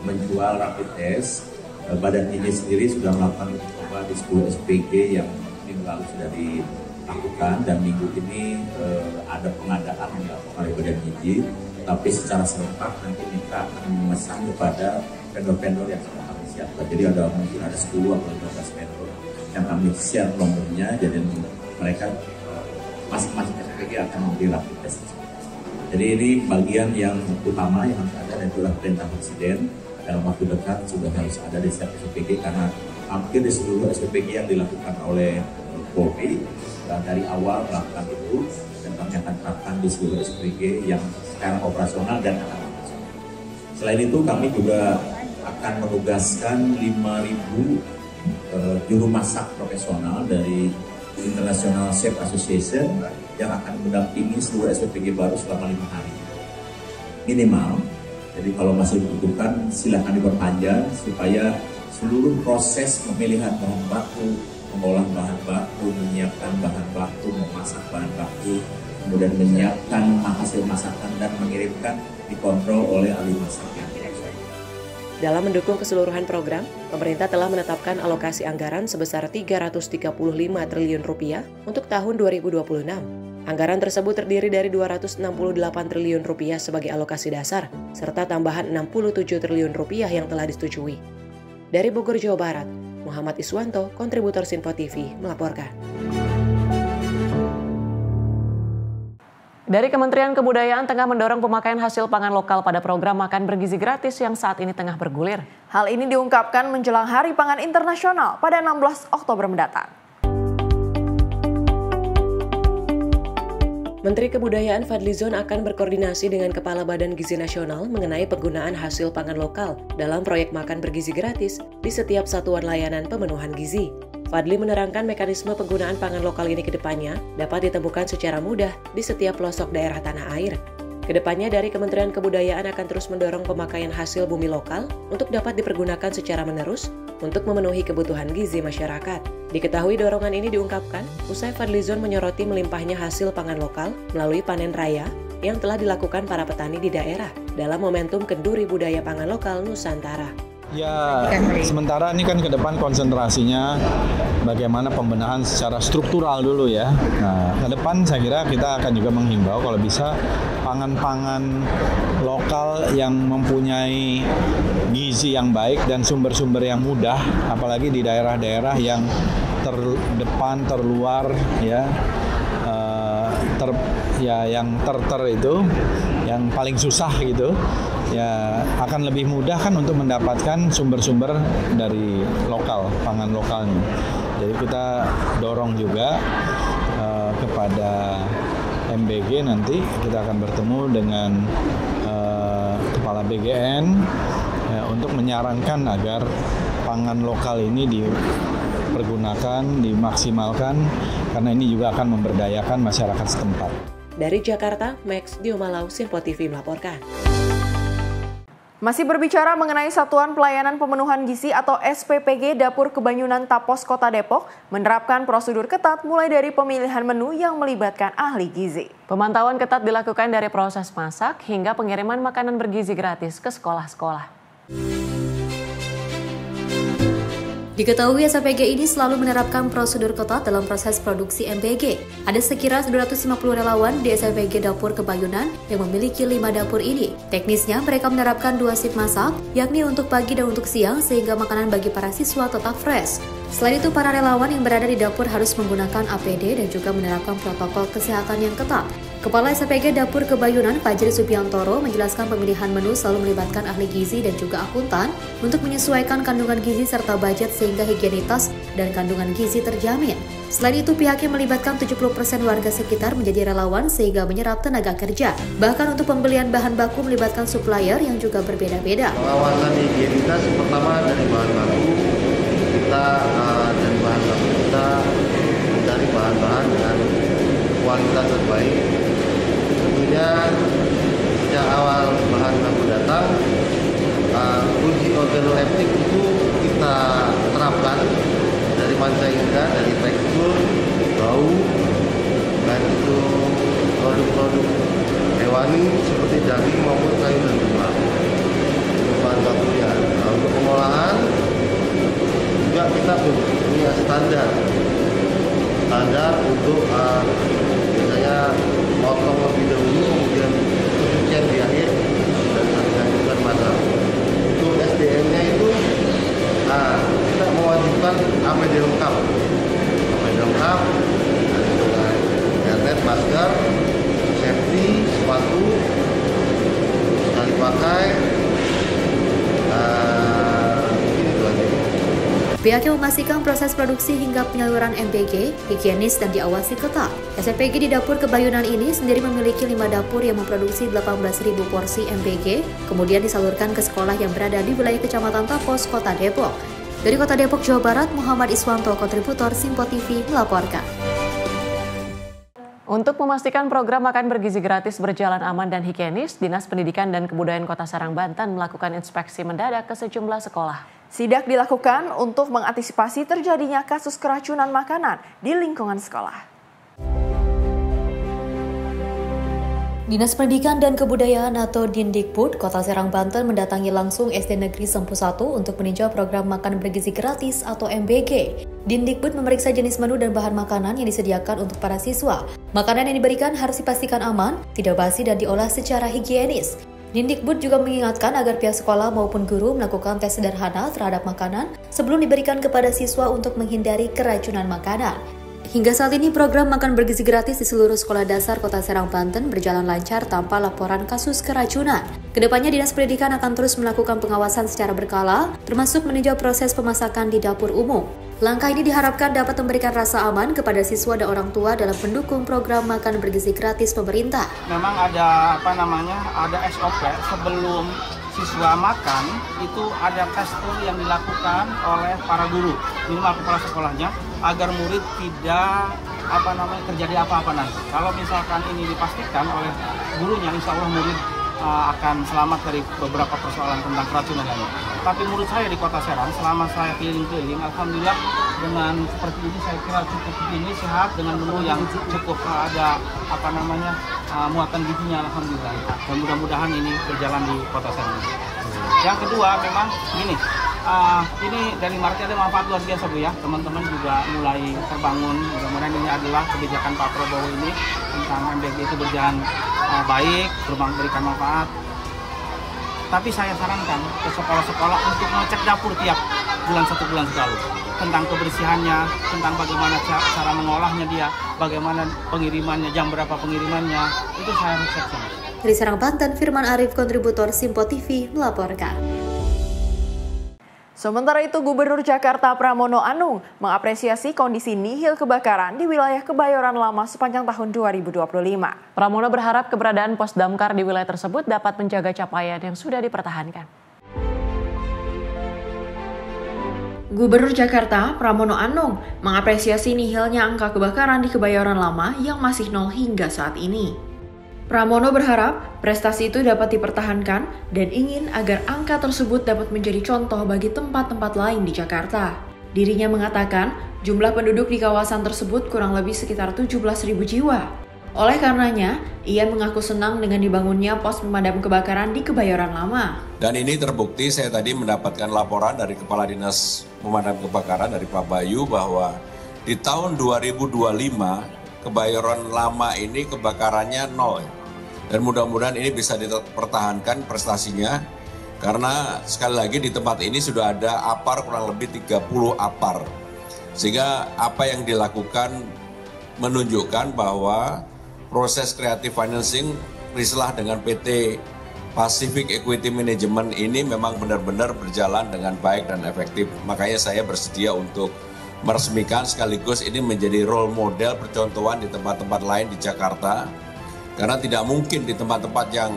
S16: menjual rapid test. Badan ini sendiri sudah melakukan uji coba di 10 SPG yang minggu lalu sudah dilakukan, dan minggu ini ada pengadaan yang dilakukan oleh Badan Gizi. Tapi secara serentak nanti kita akan memesan kepada vendor-vendor yang sudah kami siapkan. Jadi mungkin ada 10 atau 15 vendor yang kami share nomornya, jadi mereka masing-masing SPG akan memberi rapid test. Jadi ini bagian yang utama yang harus ada, dan itulah perintah Presiden dalam waktu dekat sudah harus ada di setiap SPG, karena hampir di seluruh SPG yang dilakukan oleh Polri dari awal melakukan itu, dan kami akan terapkan di seluruh SPG yang sekarang operasional dan akan operasional. Selain itu, kami juga akan menugaskan 5.000 juru masak profesional dari International Chef Association yang akan mendampingi seluruh SPPG baru selama 5 hari minimal. Jadi kalau masih dibutuhkan silakan diperpanjang supaya seluruh proses pemilihan bahan baku, mengolah bahan baku, menyiapkan bahan baku, memasak bahan baku, kemudian menyiapkan hasil masakan dan mengirimkan dikontrol oleh ahli masak yang terkait.
S2: Dalam mendukung keseluruhan program, pemerintah telah menetapkan alokasi anggaran sebesar Rp335 triliun untuk tahun 2026. Anggaran tersebut terdiri dari Rp268 triliun sebagai alokasi dasar, serta tambahan Rp67 triliun yang telah disetujui. Dari Bogor, Jawa Barat, Muhammad Iswanto, kontributor Simpo TV, melaporkan. Dari Kementerian Kebudayaan tengah mendorong pemakaian hasil pangan lokal pada program makan bergizi gratis yang saat ini tengah bergulir.
S1: Hal ini diungkapkan menjelang Hari Pangan Internasional pada 16 Oktober mendatang.
S17: Menteri Kebudayaan Fadlizon akan berkoordinasi dengan Kepala Badan Gizi Nasional mengenai penggunaan hasil pangan lokal dalam proyek makan bergizi gratis di setiap satuan layanan pemenuhan gizi. Fadli menerangkan mekanisme penggunaan pangan lokal ini ke depannya dapat ditemukan secara mudah di setiap pelosok daerah tanah air. Kedepannya dari Kementerian Kebudayaan akan terus mendorong pemakaian hasil bumi lokal untuk dapat dipergunakan secara menerus untuk memenuhi kebutuhan gizi masyarakat. Diketahui dorongan ini diungkapkan usai Fadlizon menyoroti melimpahnya hasil pangan lokal melalui panen raya yang telah dilakukan para petani di daerah dalam momentum Kenduri Budaya Pangan Lokal Nusantara.
S18: Ya, sementara ini kan ke depan konsentrasinya bagaimana pembenahan secara struktural dulu ya. Nah, ke depan saya kira kita akan juga menghimbau kalau bisa pangan-pangan lokal yang mempunyai gizi yang baik dan sumber-sumber yang mudah, apalagi di daerah-daerah yang terdepan, terluar ya. Yang itu yang paling susah gitu ya, akan lebih mudah kan untuk mendapatkan sumber-sumber dari lokal, pangan lokalnya. Jadi kita dorong juga kepada MBG, nanti kita akan bertemu dengan Kepala BGN untuk menyarankan agar pangan lokal ini dipergunakan, dimaksimalkan, karena ini juga akan memberdayakan masyarakat setempat.
S17: Dari Jakarta, Max Diomalau, Simpo TV melaporkan.
S1: Masih berbicara mengenai Satuan Pelayanan Pemenuhan Gizi atau SPPG Dapur Kebanyunan Tapos Kota Depok menerapkan prosedur ketat mulai dari pemilihan menu yang melibatkan ahli gizi.
S2: Pemantauan ketat dilakukan dari proses masak hingga pengiriman makanan bergizi gratis ke sekolah-sekolah.
S3: Diketahui SPPG ini selalu menerapkan prosedur ketat dalam proses produksi MPG. Ada sekira 250 relawan di SPPG Dapur Kebanyunan yang memiliki 5 dapur ini. Teknisnya mereka menerapkan 2 shift masak, yakni untuk pagi dan untuk siang sehingga makanan bagi para siswa tetap fresh. Selain itu, para relawan yang berada di dapur harus menggunakan APD dan juga menerapkan protokol kesehatan yang ketat. Kepala SPPG Dapur Kebanyunan, Fajri Subiantoro, menjelaskan pemilihan menu selalu melibatkan ahli gizi dan juga akuntan untuk menyesuaikan kandungan gizi serta budget sehingga higienitas dan kandungan gizi terjamin. Selain itu, pihaknya melibatkan 70% warga sekitar menjadi relawan sehingga menyerap tenaga kerja. Bahkan untuk pembelian bahan baku melibatkan supplier yang juga berbeda-beda.
S19: Pengawasan higienitas pertama dari bahan baku, kita mencari bahan-bahan dengan kualitas terbaik. Tentunya sejak awal bahan baku datang, uji organoleptik itu kita terapkan dari panca indera, dari tekstur, bau, dan itu produk-produk hewani seperti daging maupun sayur dan buah. Bahan bakunya. Nah, untuk pengolahan juga kita punya standar untuk biasanya potong lebih dahulu, kemudian pencucian di akhir dan dilanjutkan masak. Untuk SDM-nya itu kita mewajibkan APD lengkap dengan helmet, masker, safety, sepatu, sekali pakai.
S3: Pihaknya memastikan proses produksi hingga penyaluran MPG, higienis dan diawasi ketat. SPPG di Dapur Kebanyunan ini sendiri memiliki 5 dapur yang memproduksi 18.000 porsi MPG, kemudian disalurkan ke sekolah yang berada di wilayah Kecamatan Tapos, Kota Depok. Dari Kota Depok, Jawa Barat, Muhammad Iswanto, kontributor Simpo TV melaporkan.
S2: Untuk memastikan program makan bergizi gratis berjalan aman dan higienis, Dinas Pendidikan dan Kebudayaan Kota Serang, Banten melakukan inspeksi mendadak ke sejumlah sekolah.
S1: Sidak dilakukan untuk mengantisipasi terjadinya kasus keracunan makanan di lingkungan sekolah.
S3: Dinas Pendidikan dan Kebudayaan atau Dindikbud Kota Serang, Banten mendatangi langsung SD Negeri Sempu 1 untuk meninjau program makan bergizi gratis atau MBG. Dindikbud memeriksa jenis menu dan bahan makanan yang disediakan untuk para siswa. Makanan yang diberikan harus dipastikan aman, tidak basi dan diolah secara higienis. Dindikbud juga mengingatkan agar pihak sekolah maupun guru melakukan tes sederhana terhadap makanan sebelum diberikan kepada siswa untuk menghindari keracunan makanan. Hingga saat ini program makan bergizi gratis di seluruh sekolah dasar Kota Serang, Banten berjalan lancar tanpa laporan kasus keracunan. Kedepannya Dinas Pendidikan akan terus melakukan pengawasan secara berkala, termasuk meninjau proses pemasakan di dapur umum. Langkah ini diharapkan dapat memberikan rasa aman kepada siswa dan orang tua dalam mendukung program makan bergizi gratis pemerintah.
S20: Memang ada ada SOP sebelum siswa makan itu ada tes yang dilakukan oleh para guru, minimal kepala sekolahnya, agar murid tidak terjadi apa-apa nanti. Kalau misalkan ini dipastikan oleh gurunya, insya Allah murid akan selamat dari beberapa persoalan tentang keracunan lainnya. Tapi menurut saya di Kota Serang, selama saya keliling-keliling, alhamdulillah dengan seperti ini saya kira cukup ini sehat, dengan menu yang cukup ada muatan gizinya, alhamdulillah. Dan mudah-mudahan ini berjalan di Kota Serang. Yang kedua memang gini, ini dari Maret ada manfaat luar biasa Bu ya, teman-teman juga mulai terbangun. Mudah-mudahan ini adalah kebijakan Pak Prabowo ini tentang MBG itu berjalan baik, memberikan manfaat. Tapi saya sarankan ke sekolah-sekolah untuk mengecek dapur tiap satu bulan sekali, tentang kebersihannya, tentang bagaimana cara mengolahnya dia, bagaimana pengirimannya, jam berapa pengirimannya, itu saya harus cek semua.
S3: Dari Serang, Banten, Firman Arif, kontributor Simpo TV melaporkan.
S1: Sementara itu, Gubernur Jakarta Pramono Anung mengapresiasi kondisi nihil kebakaran di wilayah Kebayoran Lama sepanjang tahun 2025.
S2: Pramono berharap keberadaan pos damkar di wilayah tersebut dapat menjaga capaian yang sudah dipertahankan.
S1: Gubernur Jakarta Pramono Anung mengapresiasi nihilnya angka kebakaran di Kebayoran Lama yang masih nol hingga saat ini. Pramono berharap prestasi itu dapat dipertahankan dan ingin agar angka tersebut dapat menjadi contoh bagi tempat-tempat lain di Jakarta. Dirinya mengatakan jumlah penduduk di kawasan tersebut kurang lebih sekitar 17.000 jiwa. Oleh karenanya, ia mengaku senang dengan dibangunnya pos pemadam kebakaran di Kebayoran Lama.
S21: Dan ini terbukti, saya tadi mendapatkan laporan dari Kepala Dinas Pemadam Kebakaran dari Pak Bayu bahwa di tahun 2025 Kebayoran Lama ini kebakarannya nol. Dan mudah-mudahan ini bisa dipertahankan prestasinya, karena sekali lagi di tempat ini sudah ada APAR kurang lebih 30 APAR. Sehingga apa yang dilakukan menunjukkan bahwa proses creative financing Rislah dengan PT Pacific Equity Management ini memang benar-benar berjalan dengan baik dan efektif. Makanya saya bersedia untuk meresmikan sekaligus ini menjadi role model percontohan di tempat-tempat lain di Jakarta. Karena tidak mungkin di tempat-tempat yang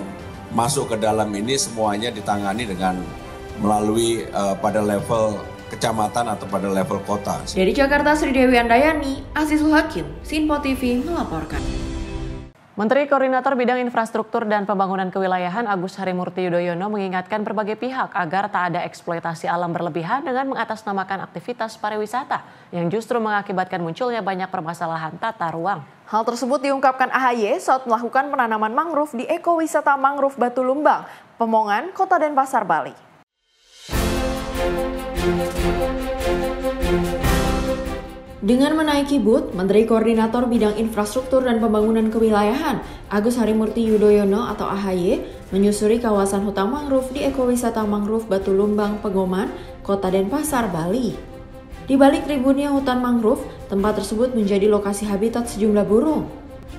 S21: masuk ke dalam ini semuanya ditangani dengan melalui pada level kecamatan atau pada level kota.
S1: Dari Jakarta, Sri Dewi Andayani, Azizul Hakim, Simpo TV melaporkan.
S2: Menteri Koordinator Bidang Infrastruktur dan Pembangunan Kewilayahan Agus Harimurti Yudhoyono mengingatkan berbagai pihak agar tak ada eksploitasi alam berlebihan dengan mengatasnamakan aktivitas pariwisata yang justru mengakibatkan munculnya banyak permasalahan tata ruang.
S1: Hal tersebut diungkapkan AHY saat melakukan penanaman mangrove di ekowisata mangrove Batu Lumbang, Pemongan, Kota Denpasar, Bali. Dengan menaiki booth, Menteri Koordinator Bidang Infrastruktur dan Pembangunan Kewilayahan Agus Harimurti Yudhoyono atau AHY menyusuri kawasan hutan mangrove di ekowisata mangrove Batu Lumbang, Pegoman, Kota Denpasar, Bali. Di balik tribunnya hutan mangrove, tempat tersebut menjadi lokasi habitat sejumlah burung.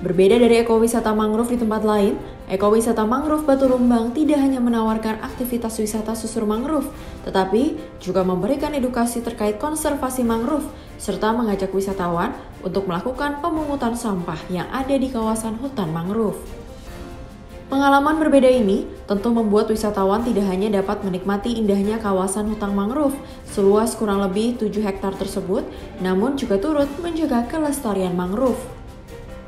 S1: Berbeda dari ekowisata mangrove di tempat lain, ekowisata mangrove Batu Lumbang tidak hanya menawarkan aktivitas wisata susur mangrove, tetapi juga memberikan edukasi terkait konservasi mangrove, serta mengajak wisatawan untuk melakukan pemungutan sampah yang ada di kawasan hutan mangrove. Pengalaman berbeda ini tentu membuat wisatawan tidak hanya dapat menikmati indahnya kawasan hutan mangrove seluas kurang lebih 7 hektar tersebut, namun juga turut menjaga kelestarian mangrove.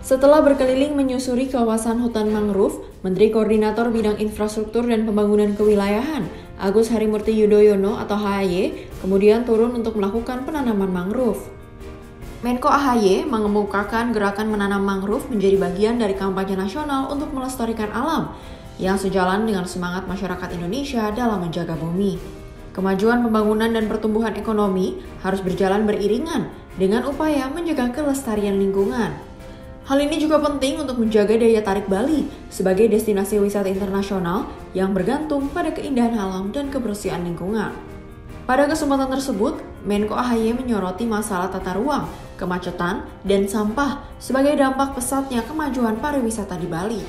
S1: Setelah berkeliling menyusuri kawasan hutan mangrove, Menteri Koordinator Bidang Infrastruktur dan Pembangunan Kewilayahan Agus Harimurti Yudhoyono atau AHY kemudian turun untuk melakukan penanaman mangrove. Menko AHY mengemukakan gerakan menanam mangrove menjadi bagian dari kampanye nasional untuk melestarikan alam yang sejalan dengan semangat masyarakat Indonesia dalam menjaga bumi. Kemajuan pembangunan dan pertumbuhan ekonomi harus berjalan beriringan dengan upaya menjaga kelestarian lingkungan. Hal ini juga penting untuk menjaga daya tarik Bali sebagai destinasi wisata internasional yang bergantung pada keindahan alam dan kebersihan lingkungan. Pada kesempatan tersebut, Menko AHY menyoroti masalah tata ruang, kemacetan, dan sampah sebagai dampak pesatnya kemajuan pariwisata di Bali.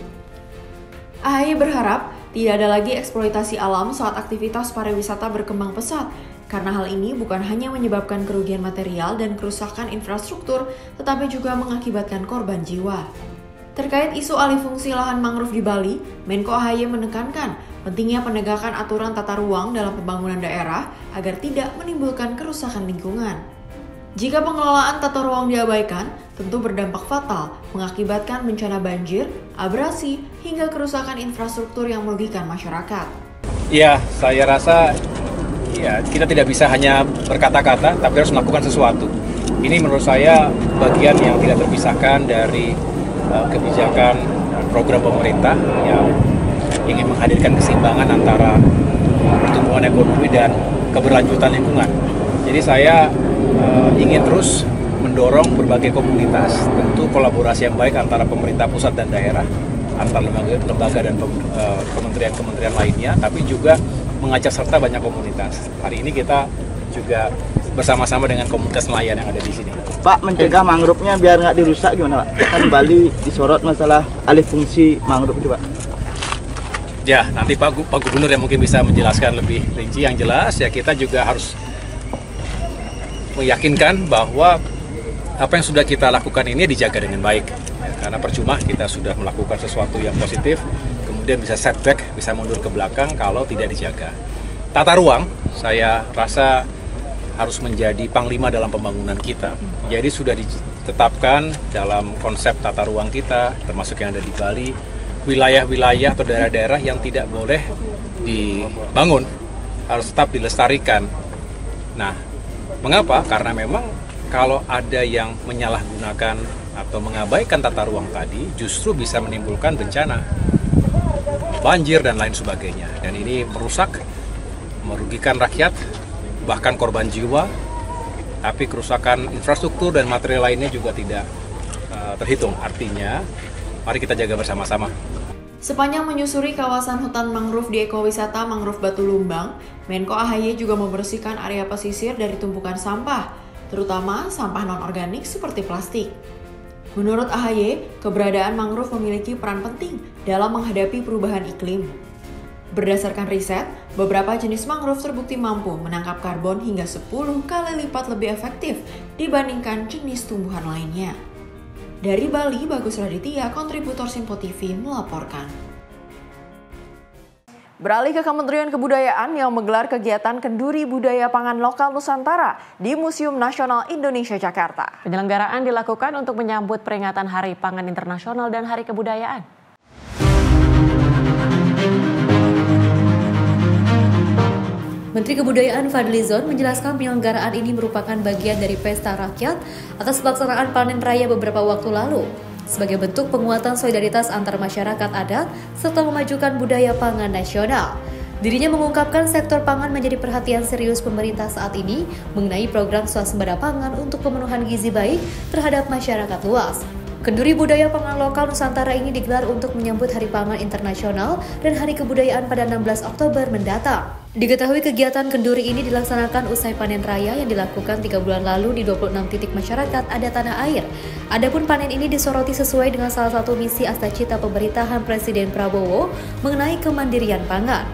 S1: AHY berharap tidak ada lagi eksploitasi alam saat aktivitas pariwisata berkembang pesat, karena hal ini bukan hanya menyebabkan kerugian material dan kerusakan infrastruktur, tetapi juga mengakibatkan korban jiwa. Terkait isu alih fungsi lahan mangrove di Bali, Menko AHY menekankan pentingnya penegakan aturan tata ruang dalam pembangunan daerah agar tidak menimbulkan kerusakan lingkungan. Jika pengelolaan tata ruang diabaikan, tentu berdampak fatal, mengakibatkan bencana banjir, abrasi, hingga kerusakan infrastruktur yang merugikan masyarakat.
S13: Ya, saya rasa kita tidak bisa hanya berkata-kata, tapi harus melakukan sesuatu. Ini menurut saya bagian yang tidak terpisahkan dari kebijakan program pemerintah yang ingin menghadirkan keseimbangan antara pertumbuhan ekonomi dan keberlanjutan lingkungan. Jadi saya ingin terus mendorong berbagai komunitas, tentu kolaborasi yang baik antara pemerintah pusat dan daerah, antar lembaga dan kementerian-kementerian lainnya, tapi juga mengajak serta banyak komunitas. Hari ini kita juga bersama-sama dengan komunitas nelayan yang ada di sini.
S6: Pak, mencegah mangrove-nya biar nggak dirusak gimana Pak? Kan Bali disorot masalah alih fungsi mangrove itu Pak.
S13: Ya, nanti Pak Gubernur yang mungkin bisa menjelaskan lebih rinci. Yang jelas ya kita juga harus meyakinkan bahwa apa yang sudah kita lakukan ini dijaga dengan baik. Ya, karena percuma kita sudah melakukan sesuatu yang positif, kemudian bisa setback, bisa mundur ke belakang kalau tidak dijaga. Tata ruang, saya rasa harus menjadi panglima dalam pembangunan kita. Jadi sudah ditetapkan dalam konsep tata ruang kita, termasuk yang ada di Bali, wilayah-wilayah atau daerah-daerah yang tidak boleh dibangun, harus tetap dilestarikan. Nah, mengapa? Karena memang kalau ada yang menyalahgunakan atau mengabaikan tata ruang tadi, justru bisa menimbulkan bencana, banjir dan lain sebagainya. Dan ini merusak, merugikan rakyat, bahkan korban jiwa, tapi kerusakan infrastruktur dan material lainnya juga tidak terhitung. Artinya, mari kita jaga bersama-sama.
S1: Sepanjang menyusuri kawasan hutan mangrove di ekowisata Mangrove Batu Lumbang, Menko AHY juga membersihkan area pesisir dari tumpukan sampah, terutama sampah non-organik seperti plastik. Menurut AHY, keberadaan mangrove memiliki peran penting dalam menghadapi perubahan iklim. Berdasarkan riset, beberapa jenis mangrove terbukti mampu menangkap karbon hingga 10 kali lipat lebih efektif dibandingkan jenis tumbuhan lainnya. Dari Bali, Bagus Raditya, kontributor Simpo TV melaporkan. Beralih ke Kementerian Kebudayaan yang menggelar kegiatan Kenduri Budaya Pangan Lokal Nusantara di Museum Nasional Indonesia Jakarta.
S2: Penyelenggaraan dilakukan untuk menyambut peringatan Hari Pangan Internasional dan Hari Kebudayaan.
S3: Menteri Kebudayaan Fadlizon menjelaskan penyelenggaraan ini merupakan bagian dari pesta rakyat atas pelaksanaan panen raya beberapa waktu lalu, sebagai bentuk penguatan solidaritas antar masyarakat adat serta memajukan budaya pangan nasional. Dirinya mengungkapkan sektor pangan menjadi perhatian serius pemerintah saat ini mengenai program swasembada pangan untuk pemenuhan gizi baik terhadap masyarakat luas. Kenduri Budaya Pangan Lokal Nusantara ini digelar untuk menyambut Hari Pangan Internasional dan Hari Kebudayaan pada 16 Oktober mendatang. Diketahui kegiatan kenduri ini dilaksanakan usai panen raya yang dilakukan 3 bulan lalu di 26 titik masyarakat adat tanah air. Adapun panen ini disoroti sesuai dengan salah satu misi Astacita pemerintahan Presiden Prabowo mengenai kemandirian pangan.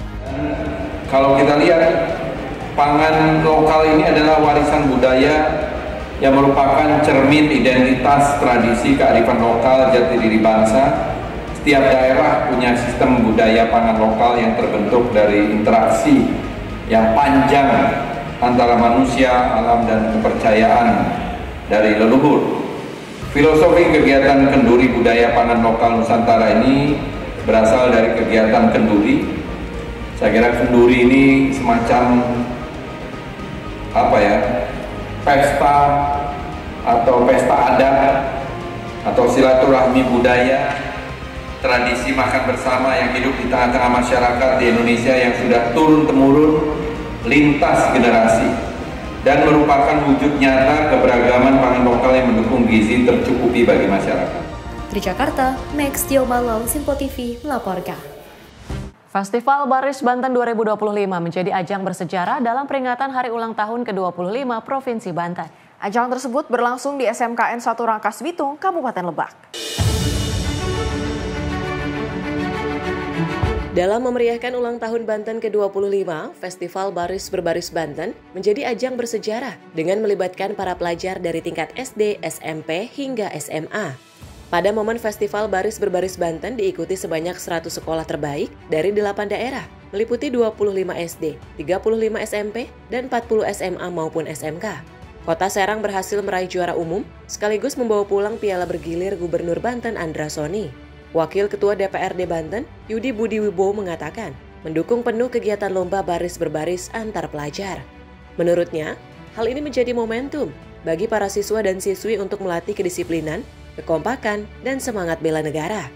S22: Kalau kita lihat, pangan lokal ini adalah warisan budaya yang merupakan cermin identitas tradisi kearifan lokal jati diri bangsa. Setiap daerah punya sistem budaya pangan lokal yang terbentuk dari interaksi yang panjang antara manusia, alam, dan kepercayaan dari leluhur. Filosofi kegiatan Kenduri Budaya Pangan Lokal Nusantara ini berasal dari kegiatan kenduri. Saya kira kenduri ini semacam pesta atau pesta adat atau silaturahmi budaya, tradisi makan bersama yang hidup di tengah-tengah masyarakat di Indonesia yang sudah turun-temurun lintas generasi dan merupakan wujud nyata keberagaman pangan lokal yang mendukung gizi tercukupi bagi masyarakat.
S3: Dari Jakarta, Max Diomalau, Simpo TV melaporkan.
S2: Festival Baris Banten 2025 menjadi ajang bersejarah dalam peringatan Hari Ulang Tahun ke-25 Provinsi Banten.
S1: Ajang tersebut berlangsung di SMKN 1 Rangkas Bitung, Kabupaten Lebak.
S17: Dalam memeriahkan ulang tahun Banten ke-25, Festival Baris Berbaris Banten menjadi ajang bersejarah dengan melibatkan para pelajar dari tingkat SD, SMP, hingga SMA. Pada momen Festival Baris Berbaris Banten diikuti sebanyak 100 sekolah terbaik dari 8 daerah, meliputi 25 SD, 35 SMP, dan 40 SMA maupun SMK. Kota Serang berhasil meraih juara umum, sekaligus membawa pulang piala bergilir Gubernur Banten Andra Soni. Wakil Ketua DPRD Banten, Yudi Budi Wibowo mengatakan, mendukung penuh kegiatan lomba baris berbaris antar pelajar. Menurutnya, hal ini menjadi momentum bagi para siswa dan siswi untuk melatih kedisiplinan, kekompakan, dan semangat bela negara.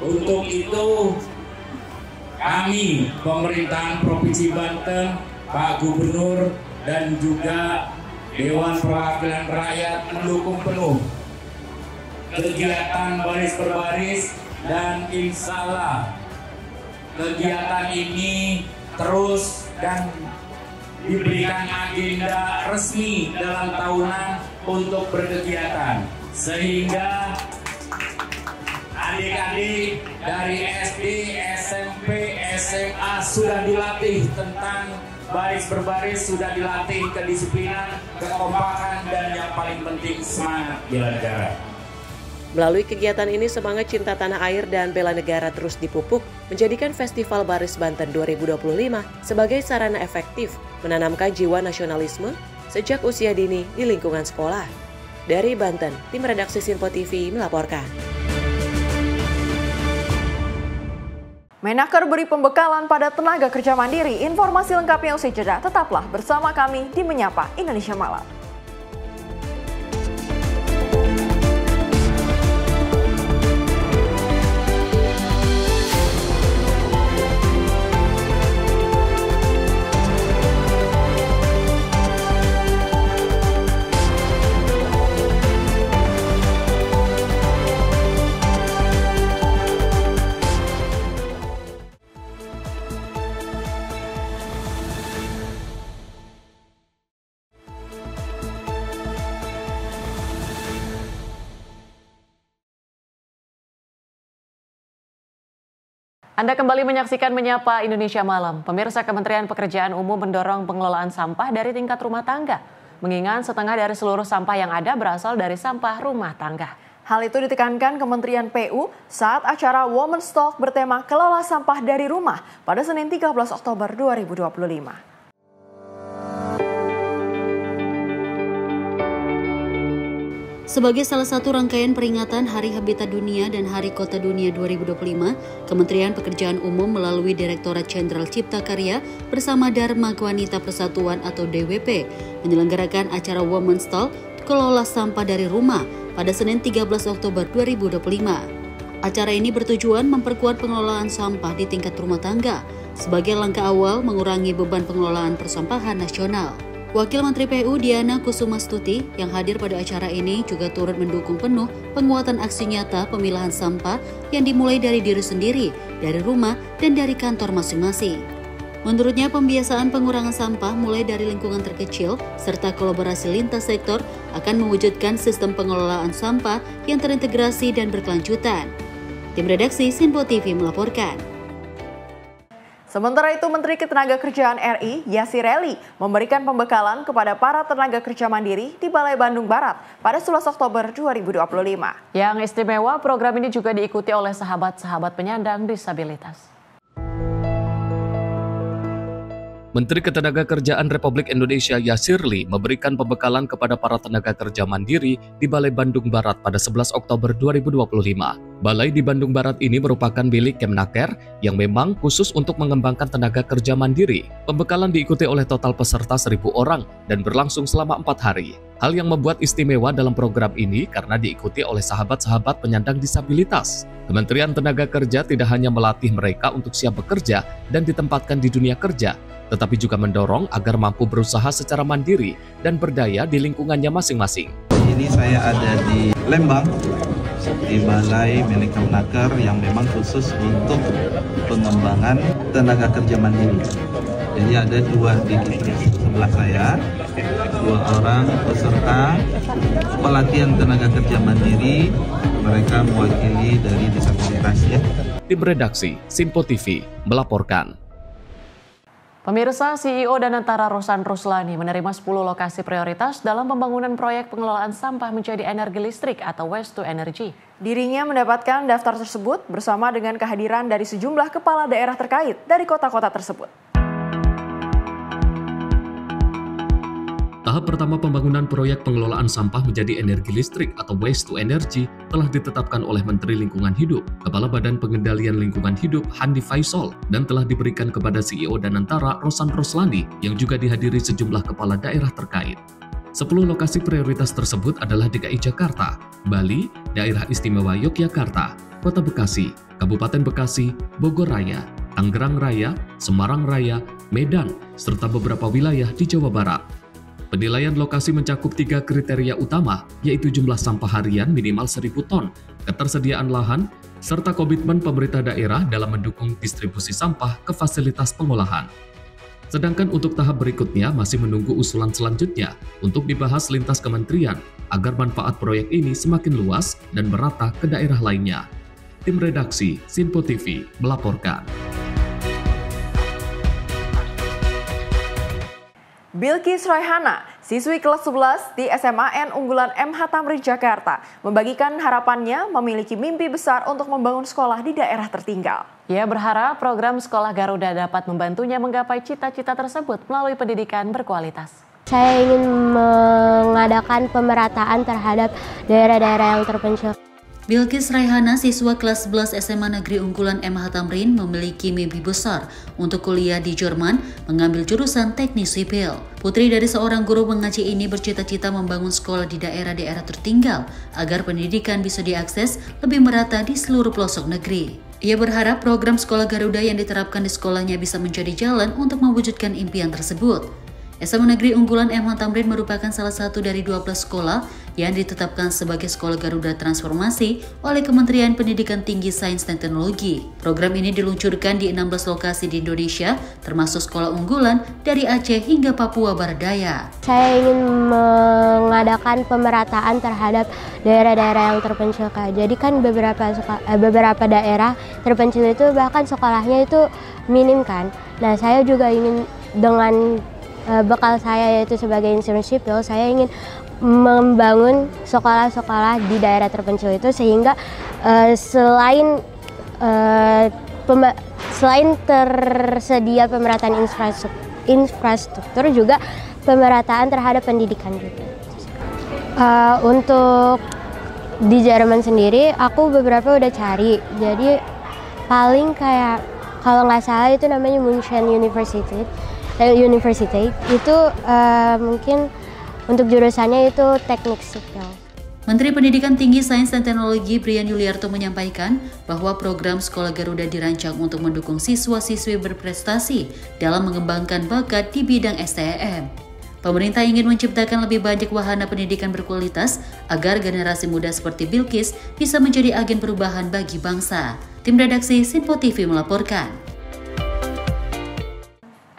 S7: Untuk itu, kami, pemerintahan Provinsi Banten, Pak Gubernur, dan juga Dewan Perwakilan Rakyat mendukung penuh kegiatan baris berbaris, dan insya Allah kegiatan ini terus dan diberikan agenda resmi dalam tahunan untuk berkegiatan. Sehingga adik-adik dari SD, SMP, SMA sudah dilatih tentang baris berbaris, sudah dilatih kedisiplinan, kekompakan, dan yang paling penting semangat bela negara.
S17: Melalui kegiatan ini semangat cinta tanah air dan bela negara terus dipupuk, menjadikan Festival Baris Banten 2025 sebagai sarana efektif menanamkan jiwa nasionalisme sejak usia dini di lingkungan sekolah. Dari Banten, tim redaksi Sinpo TV melaporkan.
S1: Menaker beri pembekalan pada tenaga kerja mandiri. Informasi lengkapnya usai jeda. Tetaplah bersama kami di Menyapa Indonesia Malam.
S2: Anda kembali menyaksikan Menyapa Indonesia Malam. Pemirsa, Kementerian Pekerjaan Umum mendorong pengelolaan sampah dari tingkat rumah tangga, mengingat setengah dari seluruh sampah yang ada berasal dari sampah rumah tangga.
S1: Hal itu ditekankan Kementerian PU saat acara Women's Talk bertema Kelola Sampah dari Rumah pada Senin 13 Oktober 2025.
S4: Sebagai salah satu rangkaian peringatan Hari Habitat Dunia dan Hari Kota Dunia 2025, Kementerian Pekerjaan Umum melalui Direktorat Jenderal Cipta Karya bersama Dharma Wanita Persatuan atau DWP menyelenggarakan acara Women's Talk Kelola Sampah dari Rumah pada Senin 13 Oktober 2025. Acara ini bertujuan memperkuat pengelolaan sampah di tingkat rumah tangga sebagai langkah awal mengurangi beban pengelolaan persampahan nasional. Wakil Menteri PU Diana Kusumastuti yang hadir pada acara ini juga turut mendukung penuh penguatan aksi nyata pemilahan sampah yang dimulai dari diri sendiri, dari rumah, dan dari kantor masing-masing. Menurutnya, pembiasaan pengurangan sampah mulai dari lingkungan terkecil serta kolaborasi lintas sektor akan mewujudkan sistem pengelolaan sampah yang terintegrasi dan berkelanjutan. Tim redaksi Sinpo TV melaporkan.
S1: Sementara itu, Menteri Ketenagakerjaan RI, Yasir Eli, memberikan pembekalan kepada para tenaga kerja mandiri di Balai Bandung Barat pada 11 Oktober 2025.
S2: Yang istimewa, program ini juga diikuti oleh sahabat-sahabat penyandang disabilitas.
S10: Menteri Ketenagakerjaan Republik Indonesia Yasir Eli memberikan pembekalan kepada para tenaga kerja mandiri di Balai Bandung Barat pada 11 Oktober 2025. Balai di Bandung Barat ini merupakan milik Kemnaker yang memang khusus untuk mengembangkan tenaga kerja mandiri. Pembekalan diikuti oleh total peserta 1.000 orang dan berlangsung selama 4 hari. Hal yang membuat istimewa dalam program ini karena diikuti oleh sahabat-sahabat penyandang disabilitas. Kementerian Tenaga Kerja tidak hanya melatih mereka untuk siap bekerja dan ditempatkan di dunia kerja, tetapi juga mendorong agar mampu berusaha secara mandiri dan berdaya di lingkungannya masing-masing.
S8: Ini saya ada di Lembang, di balai milik Kemnaker yang memang khusus untuk pengembangan tenaga kerja mandiri. Jadi ada 2 di sebelah saya, 2 orang peserta pelatihan tenaga kerja mandiri. Mereka mewakili dari disabilitas ya.
S10: Tim redaksi Sinpo TV melaporkan.
S2: Pemirsa, CEO Danantara Rosan Ruslani menerima 10 lokasi prioritas dalam pembangunan proyek pengelolaan sampah menjadi energi listrik atau waste to energy.
S1: Dirinya mendapatkan daftar tersebut bersama dengan kehadiran dari sejumlah kepala daerah terkait dari kota-kota tersebut.
S10: Tahap pertama pembangunan proyek pengelolaan sampah menjadi energi listrik atau waste to energy telah ditetapkan oleh Menteri Lingkungan Hidup, Kepala Badan Pengendalian Lingkungan Hidup Handi Faisal, dan telah diberikan kepada CEO Danantara Rosan Ruslani yang juga dihadiri sejumlah kepala daerah terkait. 10 lokasi prioritas tersebut adalah DKI Jakarta, Bali, Daerah Istimewa Yogyakarta, Kota Bekasi, Kabupaten Bekasi, Bogor Raya, Tangerang Raya, Semarang Raya, Medan, serta beberapa wilayah di Jawa Barat. Penilaian lokasi mencakup 3 kriteria utama, yaitu jumlah sampah harian minimal 1.000 ton, ketersediaan lahan, serta komitmen pemerintah daerah dalam mendukung distribusi sampah ke fasilitas pengolahan. Sedangkan untuk tahap berikutnya masih menunggu usulan selanjutnya untuk dibahas lintas kementerian agar manfaat proyek ini semakin luas dan merata ke daerah lainnya. Tim redaksi Sinpo TV melaporkan.
S1: Bilkis Raihana, siswi kelas 11 di SMAN unggulan MH Tamrin Jakarta, membagikan harapannya memiliki mimpi besar untuk membangun sekolah di daerah tertinggal.
S2: Ia berharap program Sekolah Garuda dapat membantunya menggapai cita-cita tersebut melalui pendidikan berkualitas.
S9: Saya ingin mengadakan pemerataan terhadap daerah-daerah yang terpencil.
S4: Bilkis Raihana, siswa kelas 11 SMA Negeri Unggulan MH Tamrin, memiliki mimpi besar untuk kuliah di Jerman mengambil jurusan teknik sipil. Putri dari seorang guru mengaji ini bercita-cita membangun sekolah di daerah-daerah tertinggal agar pendidikan bisa diakses lebih merata di seluruh pelosok negeri. Ia berharap program Sekolah Garuda yang diterapkan di sekolahnya bisa menjadi jalan untuk mewujudkan impian tersebut. SMA Negeri Unggulan MH Tamrin merupakan salah satu dari 12 sekolah yang ditetapkan sebagai Sekolah Garuda Transformasi oleh Kementerian Pendidikan Tinggi Sains dan Teknologi. Program ini diluncurkan di 16 lokasi di Indonesia, termasuk sekolah unggulan dari Aceh hingga Papua Barat Daya.
S9: Saya ingin mengadakan pemerataan terhadap daerah-daerah yang terpencil. Jadi kan beberapa daerah terpencil itu bahkan sekolahnya itu minim kan. Nah, saya juga ingin dengan bekal saya yaitu sebagai insinyur sipil, saya ingin membangun sekolah-sekolah di daerah terpencil itu sehingga selain tersedia pemerataan infrastruktur juga pemerataan terhadap pendidikan juga. Untuk di Jerman sendiri aku beberapa udah cari, jadi paling kayak kalau nggak salah itu namanya München University itu mungkin untuk jurusannya itu teknik sipil.
S4: Menteri Pendidikan Tinggi Sains dan Teknologi Brian Yuliarto menyampaikan bahwa program Sekolah Garuda dirancang untuk mendukung siswa-siswi berprestasi dalam mengembangkan bakat di bidang STM. Pemerintah ingin menciptakan lebih banyak wahana pendidikan berkualitas agar generasi muda seperti Bilkis bisa menjadi agen perubahan bagi bangsa. Tim redaksi Sinpo TV melaporkan.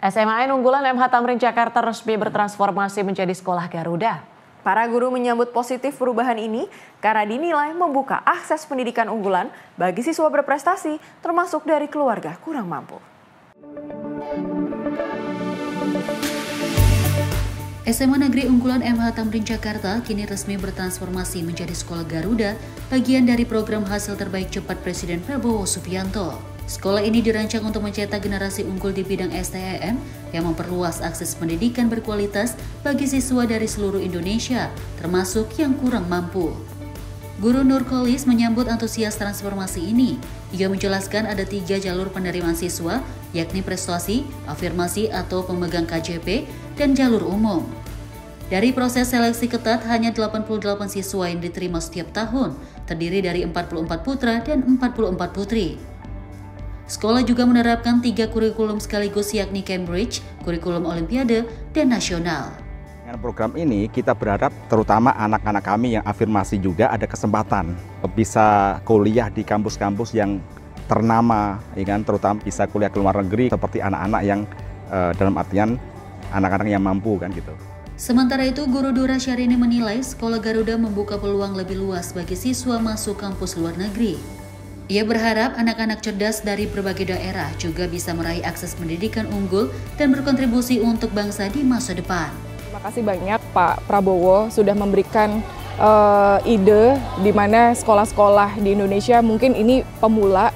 S2: SMAN unggulan MH Tamrin Jakarta resmi bertransformasi menjadi Sekolah Garuda.
S1: Para guru menyambut positif perubahan ini karena dinilai membuka akses pendidikan unggulan bagi siswa berprestasi termasuk dari keluarga kurang mampu.
S4: SMA Negeri Unggulan MH Tamrin Jakarta kini resmi bertransformasi menjadi Sekolah Garuda, bagian dari program hasil terbaik cepat Presiden Prabowo Subianto. Sekolah ini dirancang untuk mencetak generasi unggul di bidang STM yang memperluas akses pendidikan berkualitas bagi siswa dari seluruh Indonesia, termasuk yang kurang mampu. Guru Nurkolis menyambut antusias transformasi ini. Ia menjelaskan ada 3 jalur penerimaan siswa, yakni prestasi, afirmasi atau pemegang KJP, dan jalur umum. Dari proses seleksi ketat, hanya 88 siswa yang diterima setiap tahun, terdiri dari 44 putra dan 44 putri. Sekolah juga menerapkan 3 kurikulum sekaligus, yakni Cambridge, kurikulum Olimpiade, dan nasional.
S11: Dengan program ini kita berharap terutama anak-anak kami yang afirmasi juga ada kesempatan bisa kuliah di kampus-kampus yang ternama, ya kan, terutama bisa kuliah ke luar negeri seperti anak-anak yang dalam artian anak-anak yang mampu kan gitu.
S4: Sementara itu, Guru Dura Syahrini menilai Sekolah Garuda membuka peluang lebih luas bagi siswa masuk kampus luar negeri. Ia berharap anak-anak cerdas dari berbagai daerah juga bisa meraih akses pendidikan unggul dan berkontribusi untuk bangsa di masa depan.
S12: Terima kasih banyak Pak Prabowo sudah memberikan ide di mana sekolah-sekolah di Indonesia mungkin ini pemula.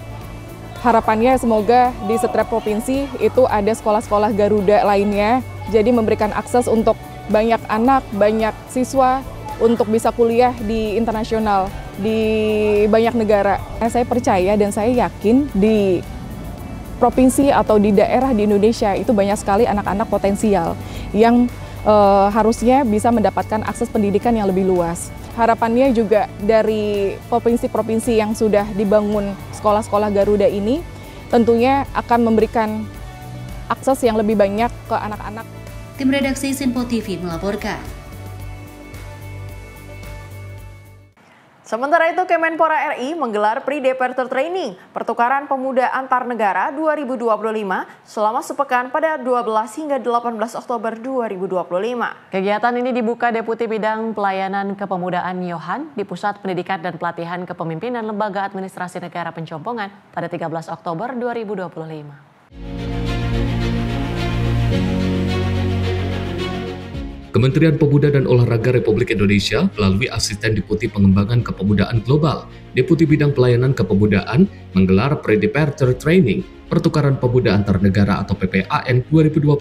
S12: Harapannya semoga di setiap provinsi itu ada sekolah-sekolah Garuda lainnya, jadi memberikan akses untuk banyak anak, banyak siswa untuk bisa kuliah di internasional, di banyak negara. Saya percaya dan saya yakin di provinsi atau di daerah di Indonesia itu banyak sekali anak-anak potensial yang harusnya bisa mendapatkan akses pendidikan yang lebih luas. Harapannya juga dari provinsi-provinsi yang sudah dibangun sekolah-sekolah Garuda ini tentunya akan memberikan akses yang lebih banyak ke anak-anak.
S4: Tim redaksi Sinpo TV melaporkan.
S1: Sementara itu, Kemenpora RI menggelar Pre-Departure Training Pertukaran Pemuda Antar Negara 2025 selama sepekan pada 12 hingga 18 Oktober 2025.
S2: Kegiatan ini dibuka Deputi Bidang Pelayanan Kepemudaan Yohan di Pusat Pendidikan dan Pelatihan Kepemimpinan Lembaga Administrasi Negara Pencompongan pada 13 Oktober 2025.
S10: Kementerian Pemuda dan Olahraga Republik Indonesia melalui Asisten Deputi Pengembangan Kepemudaan Global, Deputi Bidang Pelayanan Kepemudaan menggelar Pre-Departure Training Pertukaran Pemuda Antar Negara atau PPAN 2025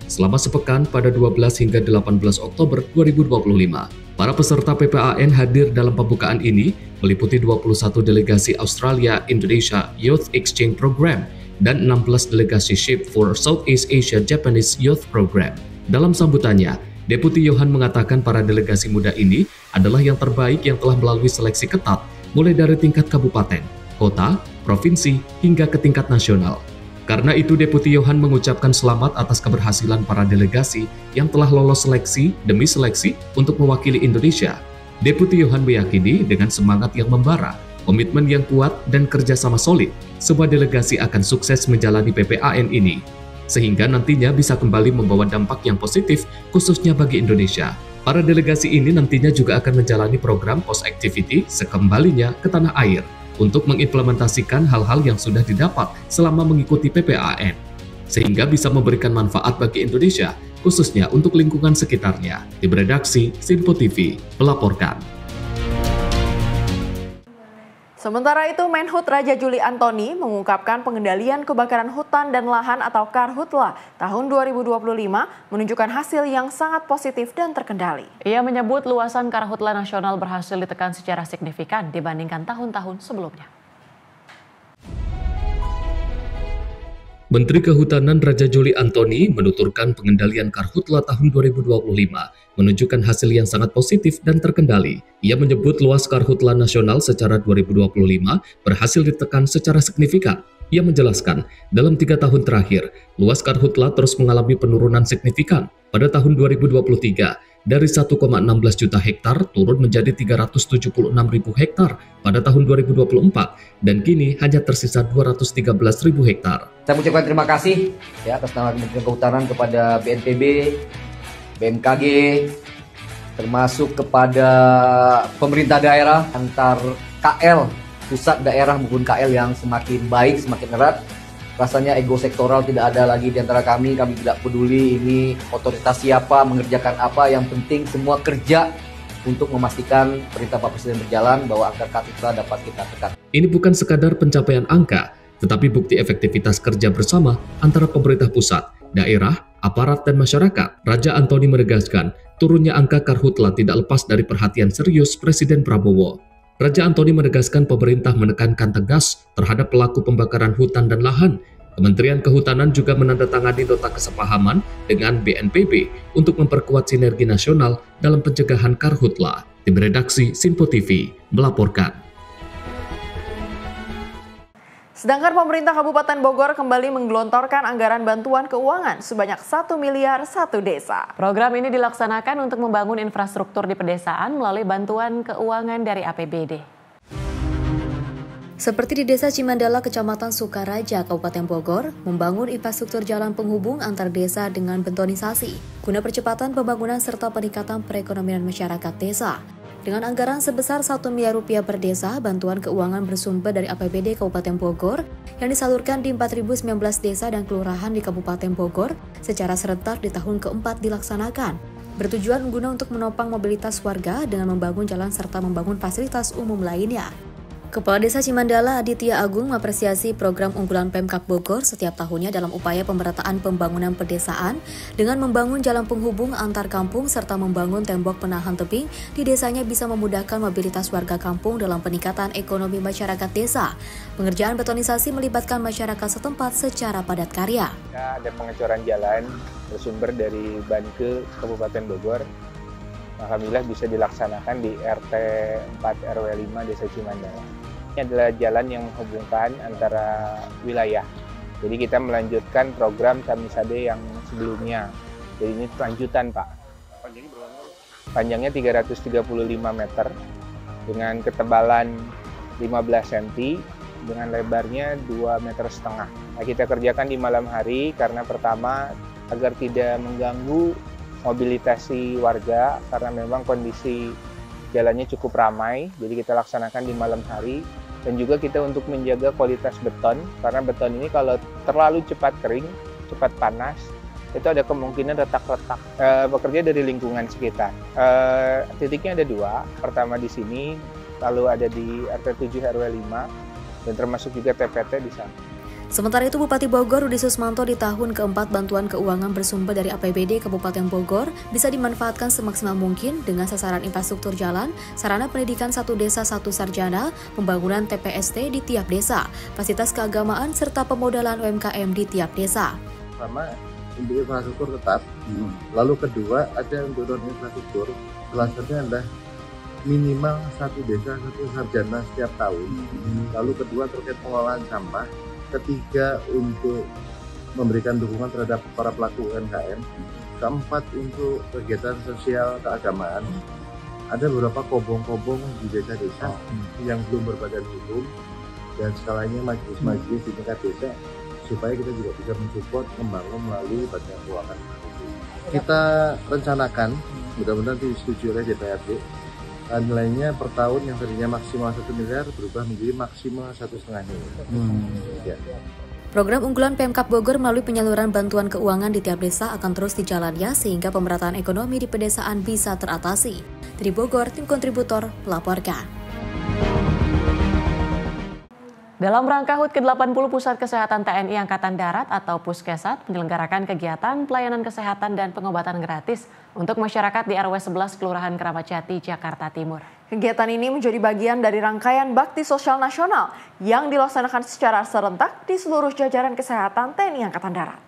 S10: selama sepekan pada 12 hingga 18 Oktober 2025. Para peserta PPAN hadir dalam pembukaan ini meliputi 21 delegasi Australia Indonesia Youth Exchange Program dan 16 delegasi Ship for Southeast Asia Japanese Youth Program. Dalam sambutannya, Deputi Yohan mengatakan para delegasi muda ini adalah yang terbaik yang telah melalui seleksi ketat, mulai dari tingkat kabupaten, kota, provinsi, hingga ke tingkat nasional. Karena itu, Deputi Yohan mengucapkan selamat atas keberhasilan para delegasi yang telah lolos seleksi demi seleksi untuk mewakili Indonesia. Deputi Yohan meyakini dengan semangat yang membara, komitmen yang kuat, dan kerjasama solid, sebuah delegasi akan sukses menjalani PPAN ini, sehingga nantinya bisa kembali membawa dampak yang positif khususnya bagi Indonesia. Para delegasi ini nantinya juga akan menjalani program post-activity sekembalinya ke tanah air untuk mengimplementasikan hal-hal yang sudah didapat selama mengikuti PPAN, sehingga bisa memberikan manfaat bagi Indonesia, khususnya untuk lingkungan sekitarnya. Tim redaksi Sinpo TV melaporkan.
S1: Sementara itu, Menhut Raja Juli Antoni mengungkapkan pengendalian kebakaran hutan dan lahan atau Karhutla tahun 2025 menunjukkan hasil yang sangat positif dan terkendali.
S2: Ia menyebut luasan Karhutla nasional berhasil ditekan secara signifikan dibandingkan tahun-tahun sebelumnya.
S10: Menteri Kehutanan Raja Juli Antoni menuturkan pengendalian Karhutla tahun 2025 menunjukkan hasil yang sangat positif dan terkendali. Ia menyebut luas Karhutla nasional secara 2025 berhasil ditekan secara signifikan. Ia menjelaskan, dalam 3 tahun terakhir, luas Karhutla terus mengalami penurunan signifikan. Pada tahun 2023, dari 1,16 juta hektar turun menjadi 376.000 hektar pada tahun 2024 dan kini hanya tersisa 213.000 hektar.
S14: Saya mengucapkan terima kasih ya atas nama Kementerian Kehutanan kepada BNPB, BMKG, termasuk kepada pemerintah daerah antar KL, pusat daerah maupun KL yang semakin baik, semakin erat. Rasanya ego sektoral tidak ada lagi di antara kami tidak peduli ini otoritas siapa, mengerjakan apa, yang penting semua kerja untuk memastikan perintah Pak Presiden berjalan bahwa angka Karhutla dapat kita tekan.
S10: Ini bukan sekadar pencapaian angka, tetapi bukti efektivitas kerja bersama antara pemerintah pusat, daerah, aparat, dan masyarakat. Raja Antoni menegaskan, turunnya angka Karhutla tidak lepas dari perhatian serius Presiden Prabowo. Raja Antoni menegaskan pemerintah menekankan tegas terhadap pelaku pembakaran hutan dan lahan. Kementerian Kehutanan juga menandatangani nota kesepahaman dengan BNPB untuk memperkuat sinergi nasional dalam pencegahan Karhutla. Tim redaksi Sinpo TV melaporkan.
S1: Sedangkan pemerintah Kabupaten Bogor kembali menggelontorkan anggaran bantuan keuangan sebanyak 1 miliar satu desa.
S2: Program ini dilaksanakan untuk membangun infrastruktur di pedesaan melalui bantuan keuangan dari APBD.
S3: Seperti di Desa Cimandala, Kecamatan Sukaraja, Kabupaten Bogor, membangun infrastruktur jalan penghubung antar desa dengan betonisasi, guna percepatan pembangunan serta peningkatan perekonomian masyarakat desa. Dengan anggaran sebesar 1 miliar rupiah per desa, bantuan keuangan bersumber dari APBD Kabupaten Bogor yang disalurkan di 4.019 desa dan kelurahan di Kabupaten Bogor secara serentak di tahun keempat dilaksanakan. Bertujuan guna untuk menopang mobilitas warga dengan membangun jalan serta membangun fasilitas umum lainnya. Kepala Desa Cimandala Aditya Agung mengapresiasi program unggulan Pemkab Bogor setiap tahunnya dalam upaya pemerataan pembangunan pedesaan dengan membangun jalan penghubung antar kampung serta membangun tembok penahan tebing di desanya bisa memudahkan mobilitas warga kampung dalam peningkatan ekonomi masyarakat desa. Pengerjaan betonisasi melibatkan masyarakat setempat secara padat karya.
S5: Ada pengecoran jalan bersumber dari Banke Kabupaten Bogor. Alhamdulillah bisa dilaksanakan di RT 4 RW 5 Desa Cimandala. Ini adalah jalan yang menghubungkan antara wilayah. Jadi kita melanjutkan program Tamisade yang sebelumnya. Jadi ini lanjutan, Pak. Panjangnya 335 meter dengan ketebalan 15 cm dengan lebarnya 2,5 meter. Nah, kita kerjakan di malam hari karena pertama agar tidak mengganggu mobilisasi warga karena memang kondisi jalannya cukup ramai, jadi kita laksanakan di malam hari. Dan juga kita untuk menjaga kualitas beton, karena beton ini kalau terlalu cepat kering, cepat panas, itu ada kemungkinan retak-retak. Bekerja dari lingkungan sekitar. Titiknya ada 2, pertama di sini, lalu ada di RT 7 RW 5, dan termasuk juga TPT di sana.
S3: Sementara itu, Bupati Bogor Rudi Susmanto di tahun keempat bantuan keuangan bersumber dari APBD Kabupaten Bogor bisa dimanfaatkan semaksimal mungkin dengan sasaran infrastruktur jalan, sarana pendidikan 1 desa 1 sarjana, pembangunan TPST di tiap desa, fasilitas keagamaan, serta pemodalan UMKM di tiap desa.
S19: Pertama, untuk infrastruktur tetap. Lalu kedua, ada untuk non-infrastruktur. Salah satunya adalah minimal 1 desa 1 sarjana setiap tahun. Lalu kedua, terkait pengelolaan sampah. Ketiga, untuk memberikan dukungan terhadap para pelaku UMKM. Keempat, untuk kegiatan sosial keagamaan. Ada beberapa kobong-kobong di desa-desa yang belum berbadan hukum dan skalanya majelis-majelis di tingkat desa supaya kita juga bisa mensupport membangun melalui bantuan keuangan. Kita rencanakan, mudah-mudahan disetujui oleh DPRD, nilainya per tahun yang tadinya maksimal 1 miliar berubah menjadi maksimal 1,5 miliar. Ya.
S3: Program unggulan Pemkab Bogor melalui penyaluran bantuan keuangan di tiap desa akan terus dijalannya sehingga pemerataan ekonomi di pedesaan bisa teratasi. Dari Bogor, tim kontributor melaporkan.
S2: Dalam rangka HUT ke-80 Pusat Kesehatan TNI Angkatan Darat atau Puskesat menyelenggarakan kegiatan pelayanan kesehatan dan pengobatan gratis untuk masyarakat di RW 11 Kelurahan Keramat Jati, Jakarta Timur.
S1: Kegiatan ini menjadi bagian dari rangkaian Bakti Sosial Nasional yang dilaksanakan secara serentak di seluruh jajaran kesehatan TNI Angkatan Darat.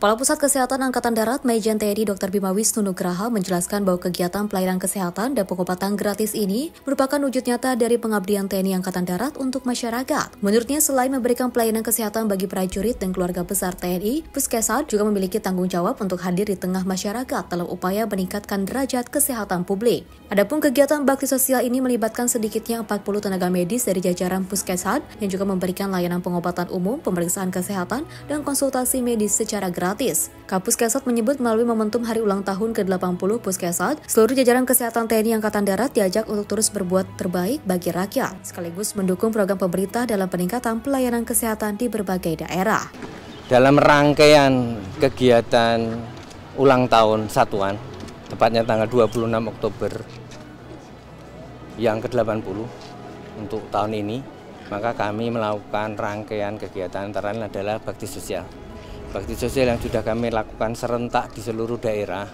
S3: Kepala Pusat Kesehatan Angkatan Darat Majen TNI Dr. Bima Wisnu Nugraha menjelaskan bahwa kegiatan pelayanan kesehatan dan pengobatan gratis ini merupakan wujud nyata dari pengabdian TNI Angkatan Darat untuk masyarakat. Menurutnya, selain memberikan pelayanan kesehatan bagi prajurit dan keluarga besar TNI, Puskesat juga memiliki tanggung jawab untuk hadir di tengah masyarakat dalam upaya meningkatkan derajat kesehatan publik. Adapun kegiatan bakti sosial ini melibatkan sedikitnya 40 tenaga medis dari jajaran Puskesat yang juga memberikan layanan pengobatan umum, pemeriksaan kesehatan, dan konsultasi medis secara gratis. Kapuskesat menyebut melalui momentum hari ulang tahun ke-80 Puskesat, seluruh jajaran kesehatan TNI Angkatan Darat diajak untuk terus berbuat terbaik bagi rakyat, sekaligus mendukung program pemerintah dalam peningkatan pelayanan kesehatan di berbagai daerah.
S15: Dalam rangkaian kegiatan ulang tahun Satuan, tepatnya tanggal 26 Oktober yang ke-80 untuk tahun ini, maka kami melakukan rangkaian kegiatan antara lain adalah bakti sosial. Bakti sosial yang sudah kami lakukan serentak di seluruh daerah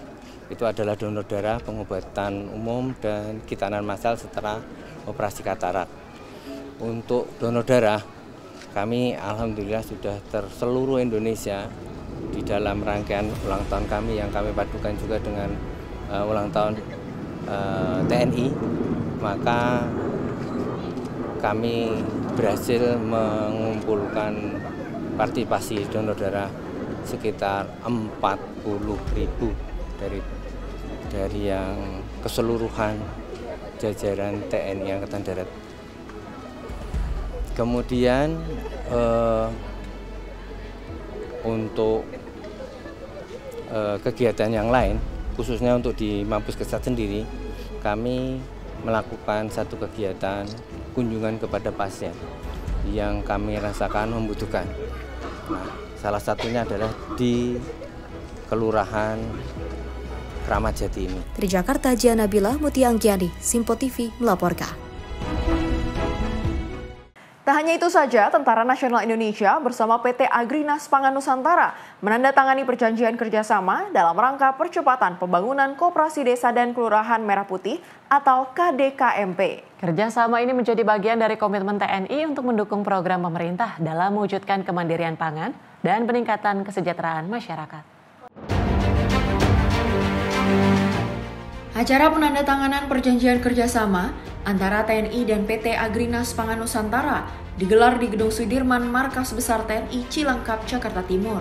S15: itu adalah donor darah, pengobatan umum, dan kitanan massal setelah operasi katarak. Untuk donor darah, kami alhamdulillah sudah terseluruh Indonesia di dalam rangkaian ulang tahun kami yang kami padukan juga dengan ulang tahun TNI, maka kami berhasil mengumpulkan partisipasi donor darah sekitar 40.000 dari yang keseluruhan jajaran TNI Angkatan Darat. Kemudian untuk kegiatan yang lain, khususnya untuk di Mabes Kesat sendiri, kami melakukan satu kegiatan kunjungan kepada pasien yang kami rasakan membutuhkan. Nah, salah satunya adalah di Kelurahan Kramat Jati ini.
S3: Dari Jakarta, Gia Nabila, Mutia Anggiani, Simpo TV melaporkan.
S1: Tak hanya itu saja, Tentara Nasional Indonesia bersama PT Agrinas Pangan Nusantara menandatangani perjanjian kerjasama dalam rangka percepatan pembangunan Koperasi Desa dan Kelurahan Merah Putih atau KDKMP.
S2: Kerjasama ini menjadi bagian dari komitmen TNI untuk mendukung program pemerintah dalam mewujudkan kemandirian pangan dan peningkatan kesejahteraan masyarakat.
S1: Acara penandatanganan perjanjian kerjasama antara TNI dan PT Agrinas Pangan Nusantara digelar di Gedung Sudirman, Markas Besar TNI Cilangkap, Jakarta Timur.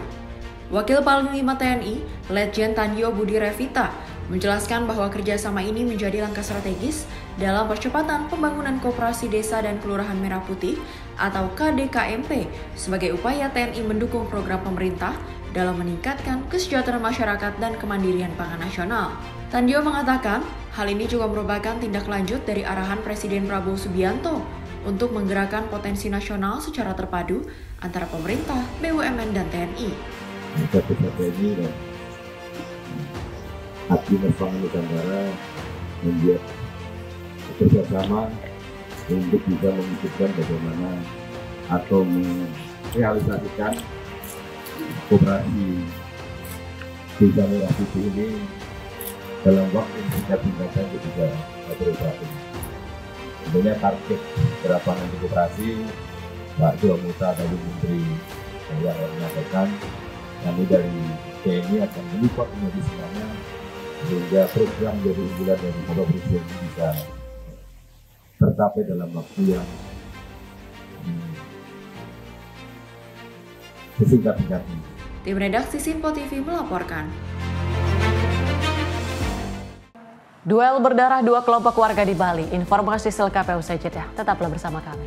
S1: Wakil Panglima TNI, Letjen Tandio Budi Revita, menjelaskan bahwa kerjasama ini menjadi langkah strategis dalam percepatan pembangunan Koperasi Desa dan Kelurahan Merah Putih atau KDKMP sebagai upaya TNI mendukung program pemerintah dalam meningkatkan kesejahteraan masyarakat dan kemandirian pangan nasional. Tandio mengatakan, hal ini juga merupakan tindak lanjut dari arahan Presiden Prabowo Subianto untuk menggerakkan potensi nasional secara terpadu antara pemerintah, BUMN, dan TNI.
S16: TNI dan Agrinas Pangan Nusantara membuat kerjasama untuk bisa mewujudkan bagaimana atau merealisasikan koperasi Desa Merah Putih ini dalam waktu yang singkat tingkatkan ketika beroperasi. Tentunya target gerakan koperasi Pak Joa Muta tadi Menteri yang menyampaikan, kami dari TNI akan melipat menjadi semuanya sehingga program dari unggulan dari Bapak Presiden bisa tercapai dalam waktu yang sesingkat-singkatnya.
S1: Tim redaksi Simpo TV melaporkan.
S2: Duel berdarah dua kelompok warga di Bali. Informasi selengkapnya usai jeda. Tetaplah bersama kami.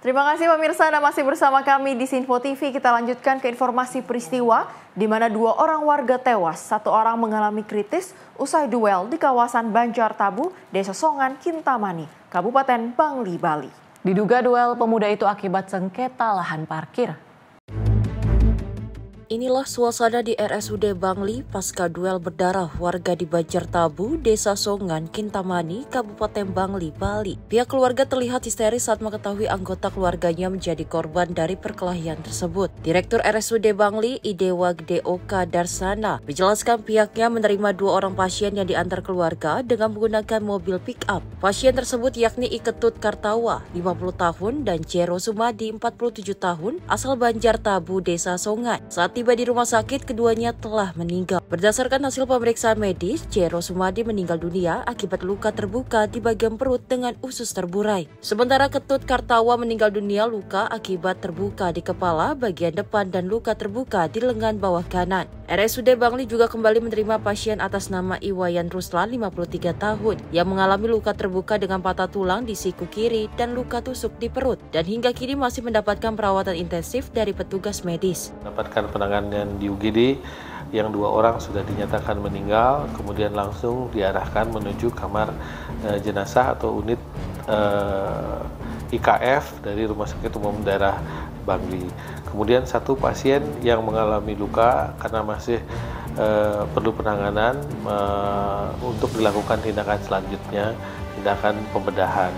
S1: Terima kasih pemirsa, Anda masih bersama kami di Simpo TV. Kita lanjutkan ke informasi peristiwa di mana 2 orang warga tewas, 1 orang mengalami kritis usai duel di kawasan Banjar Tabu, Desa Songan, Kintamani, Kabupaten Bangli, Bali.
S2: Diduga duel pemuda itu akibat sengketa lahan parkir.
S18: Inilah suasana di RSUD Bangli pasca duel berdarah warga di Banjar Tabu, Desa Songan, Kintamani, Kabupaten Bangli, Bali. Pihak keluarga terlihat histeris saat mengetahui anggota keluarganya menjadi korban dari perkelahian tersebut. Direktur RSUD Bangli, Idewa Gede Oka Darsana, menjelaskan pihaknya menerima 2 orang pasien yang diantar keluarga dengan menggunakan mobil pick-up. Pasien tersebut yakni Iketut Kartawa, 50 tahun, dan Jero Sumadi, 47 tahun, asal Banjar Tabu, Desa Songan. Saat tiba di rumah sakit, keduanya telah meninggal. Berdasarkan hasil pemeriksaan medis, Jero Sumadi meninggal dunia akibat luka terbuka di bagian perut dengan usus terburai. Sementara Ketut Kartawa meninggal dunia luka akibat terbuka di kepala bagian depan dan luka terbuka di lengan bawah kanan. RSUD Bangli juga kembali menerima pasien atas nama Iwayan Ruslan, 53 tahun, yang mengalami luka terbuka dengan patah tulang di siku kiri dan luka tusuk di perut, dan hingga kini masih mendapatkan perawatan intensif dari petugas medis.
S23: Mendapatkan penanganan di UGD, yang 2 orang sudah dinyatakan meninggal, kemudian langsung diarahkan menuju kamar jenazah atau unit IKF dari Rumah Sakit Umum Daerah Bangli. Kemudian 1 pasien yang mengalami luka karena masih perlu penanganan untuk dilakukan tindakan selanjutnya, tindakan pembedahan.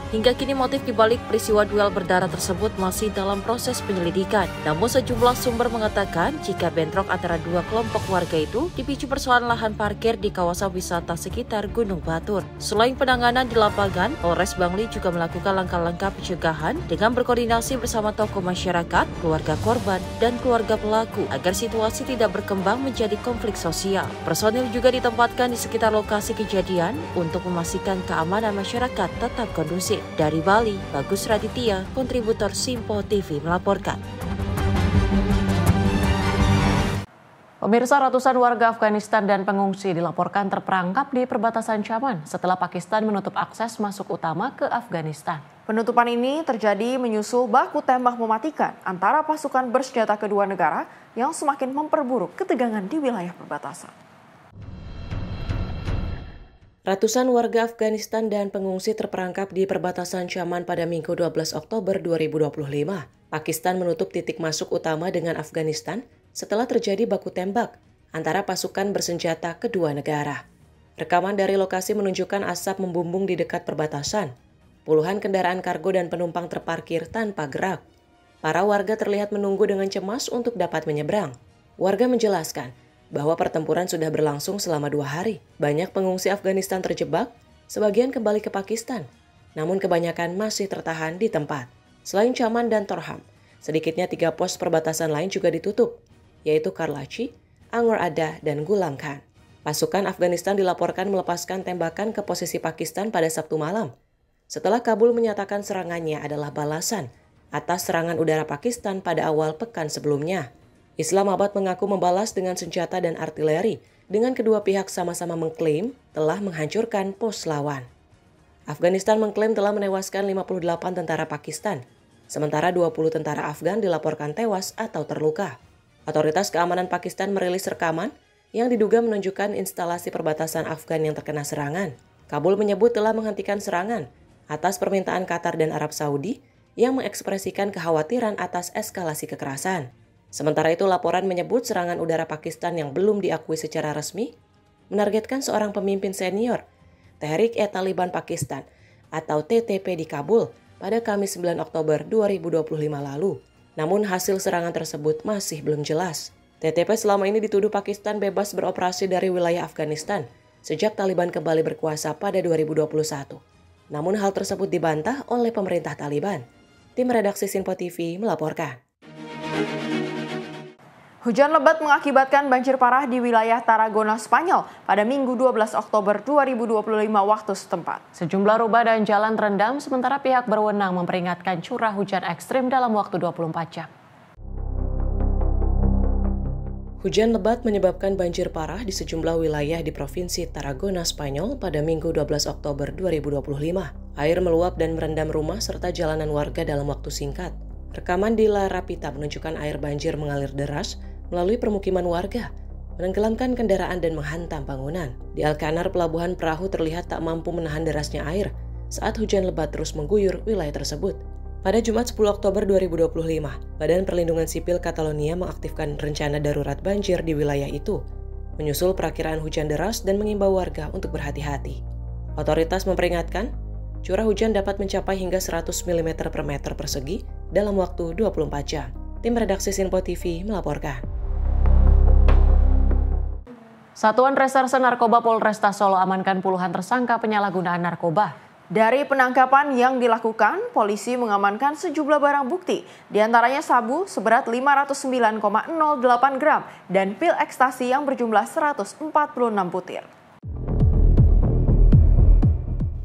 S18: Hingga kini motif dibalik peristiwa duel berdarah tersebut masih dalam proses penyelidikan. Namun sejumlah sumber mengatakan jika bentrok antara dua kelompok warga itu dipicu persoalan lahan parkir di kawasan wisata sekitar Gunung Batur. Selain penanganan di lapangan, Polres Bangli juga melakukan langkah-langkah pencegahan dengan berkoordinasi bersama tokoh masyarakat, keluarga korban, dan keluarga pelaku agar situasi tidak berkembang menjadi konflik sosial. Personil juga ditempatkan di sekitar lokasi kejadian untuk memastikan keamanan masyarakat tetap kondusif. Dari Bali, Bagus Raditya, kontributor Simpo TV melaporkan.
S2: Pemirsa, ratusan warga Afghanistan dan pengungsi dilaporkan terperangkap di perbatasan Chaman setelah Pakistan menutup akses masuk utama ke Afghanistan.
S1: Penutupan ini terjadi menyusul baku tembak mematikan antara pasukan bersenjata kedua negara yang semakin memperburuk ketegangan di wilayah perbatasan.
S17: Ratusan warga Afghanistan dan pengungsi terperangkap di perbatasan Chaman pada Minggu 12 Oktober 2025. Pakistan menutup titik masuk utama dengan Afghanistan setelah terjadi baku tembak antara pasukan bersenjata kedua negara. Rekaman dari lokasi menunjukkan asap membumbung di dekat perbatasan. Puluhan kendaraan kargo dan penumpang terparkir tanpa gerak. Para warga terlihat menunggu dengan cemas untuk dapat menyeberang. Warga menjelaskan bahwa pertempuran sudah berlangsung selama 2 hari. Banyak pengungsi Afghanistan terjebak, sebagian kembali ke Pakistan, namun kebanyakan masih tertahan di tempat. Selain Chaman dan Torham, sedikitnya 3 pos perbatasan lain juga ditutup, yaitu Karachi, Angor Ada, dan Gulam Khan. Pasukan Afghanistan dilaporkan melepaskan tembakan ke posisi Pakistan pada Sabtu malam, setelah Kabul menyatakan serangannya adalah balasan atas serangan udara Pakistan pada awal pekan sebelumnya. Islamabad mengaku membalas dengan senjata dan artileri, dengan kedua pihak sama-sama mengklaim telah menghancurkan pos lawan. Afghanistan mengklaim telah menewaskan 58 tentara Pakistan, sementara 20 tentara Afgan dilaporkan tewas atau terluka. Otoritas keamanan Pakistan merilis rekaman yang diduga menunjukkan instalasi perbatasan Afgan yang terkena serangan. Kabul menyebut telah menghentikan serangan atas permintaan Qatar dan Arab Saudi yang mengekspresikan kekhawatiran atas eskalasi kekerasan. Sementara itu, laporan menyebut serangan udara Pakistan yang belum diakui secara resmi menargetkan seorang pemimpin senior Tehrik-e-Taliban Pakistan atau TTP di Kabul pada Kamis 9 Oktober 2025 lalu. Namun hasil serangan tersebut masih belum jelas. TTP selama ini dituduh Pakistan bebas beroperasi dari wilayah Afghanistan sejak Taliban kembali berkuasa pada 2021. Namun hal tersebut dibantah oleh pemerintah Taliban. Tim redaksi Simpo TV melaporkan.
S1: Hujan lebat mengakibatkan banjir parah di wilayah Tarragona, Spanyol pada Minggu 12 Oktober 2025 waktu setempat.
S2: Sejumlah rubah dan jalan terendam, sementara pihak berwenang memperingatkan curah hujan ekstrim dalam waktu 24 jam.
S17: Hujan lebat menyebabkan banjir parah di sejumlah wilayah di Provinsi Tarragona, Spanyol pada Minggu 12 Oktober 2025. Air meluap dan merendam rumah serta jalanan warga dalam waktu singkat. Rekaman di La Rapita menunjukkan air banjir mengalir deras melalui permukiman warga, menenggelamkan kendaraan dan menghantam bangunan. Di Alcanar, pelabuhan perahu terlihat tak mampu menahan derasnya air saat hujan lebat terus mengguyur wilayah tersebut. Pada Jumat 10 Oktober 2025, Badan Perlindungan Sipil Catalonia mengaktifkan rencana darurat banjir di wilayah itu, menyusul perakiraan hujan deras dan mengimbau warga untuk berhati-hati. Otoritas memperingatkan, curah hujan dapat mencapai hingga 100 mm per meter persegi dalam waktu 24 jam. Tim redaksi Simpo TV melaporkan.
S2: Satuan Reserse Narkoba Polresta Solo amankan puluhan tersangka penyalahgunaan narkoba.
S1: Dari penangkapan yang dilakukan, polisi mengamankan sejumlah barang bukti, diantaranya sabu seberat 509,08 gram dan pil ekstasi yang berjumlah 146 butir.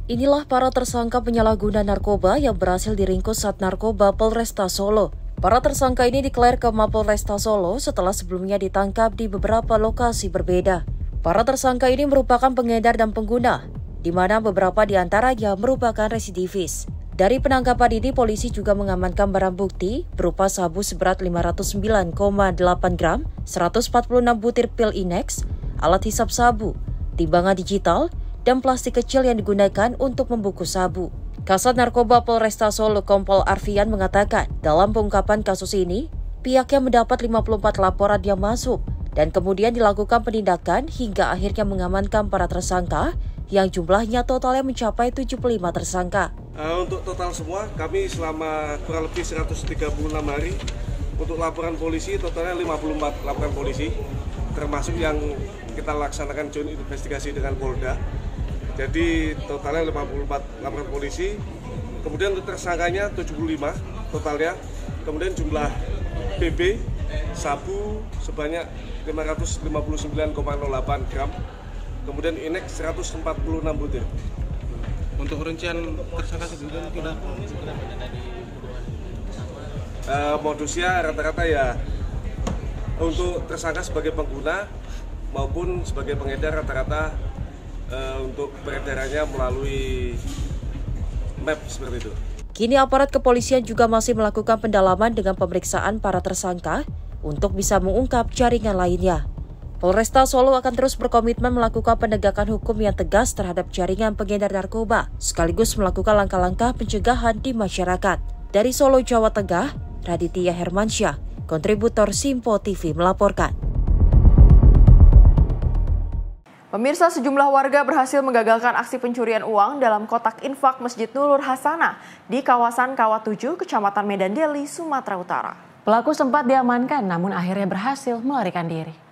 S18: Inilah para tersangka penyalahguna narkoba yang berhasil diringkus Sat Narkoba Polresta Solo. Para tersangka ini dikelar ke Mapolresta Solo setelah sebelumnya ditangkap di beberapa lokasi berbeda. Para tersangka ini merupakan pengedar dan pengguna, di mana beberapa di antaranya merupakan residivis. Dari penangkapan ini, polisi juga mengamankan barang bukti berupa sabu seberat 509,8 gram, 146 butir pil Inex, alat hisap sabu, timbangan digital, dan plastik kecil yang digunakan untuk membungkus sabu. Kasat Narkoba Polresta Solo Kompol Arfian mengatakan, dalam pengungkapan kasus ini, pihaknya mendapat 54 laporan yang masuk dan kemudian dilakukan penindakan hingga akhirnya mengamankan para tersangka yang jumlahnya totalnya mencapai 75 tersangka.
S6: Untuk total semua, kami selama kurang lebih 136 hari. Untuk laporan polisi, totalnya 54 laporan polisi, termasuk yang kita laksanakan joint investigasi dengan Polda. Jadi totalnya 54 laporan polisi. Kemudian untuk tersangkanya 75 totalnya. Kemudian jumlah BB, sabu sebanyak 559,08 gram. Kemudian inek 146 butir.
S23: Untuk rincian tersangka sebelumnya kita
S6: modusnya rata-rata ya untuk tersangka sebagai pengguna maupun sebagai pengedar rata-rata untuk peredarannya melalui map seperti itu.
S18: Kini aparat kepolisian juga masih melakukan pendalaman dengan pemeriksaan para tersangka untuk bisa mengungkap jaringan lainnya. Polresta Solo akan terus berkomitmen melakukan penegakan hukum yang tegas terhadap jaringan pengedar narkoba, sekaligus melakukan langkah-langkah pencegahan di masyarakat. Dari Solo, Jawa Tengah, Raditya Hermansyah, kontributor Simpo TV melaporkan.
S1: Pemirsa, sejumlah warga berhasil menggagalkan aksi pencurian uang dalam kotak infak Masjid Nurul Hasanah di kawasan Kawat 7, Kecamatan Medan Deli, Sumatera Utara.
S2: Pelaku sempat diamankan namun akhirnya berhasil melarikan diri.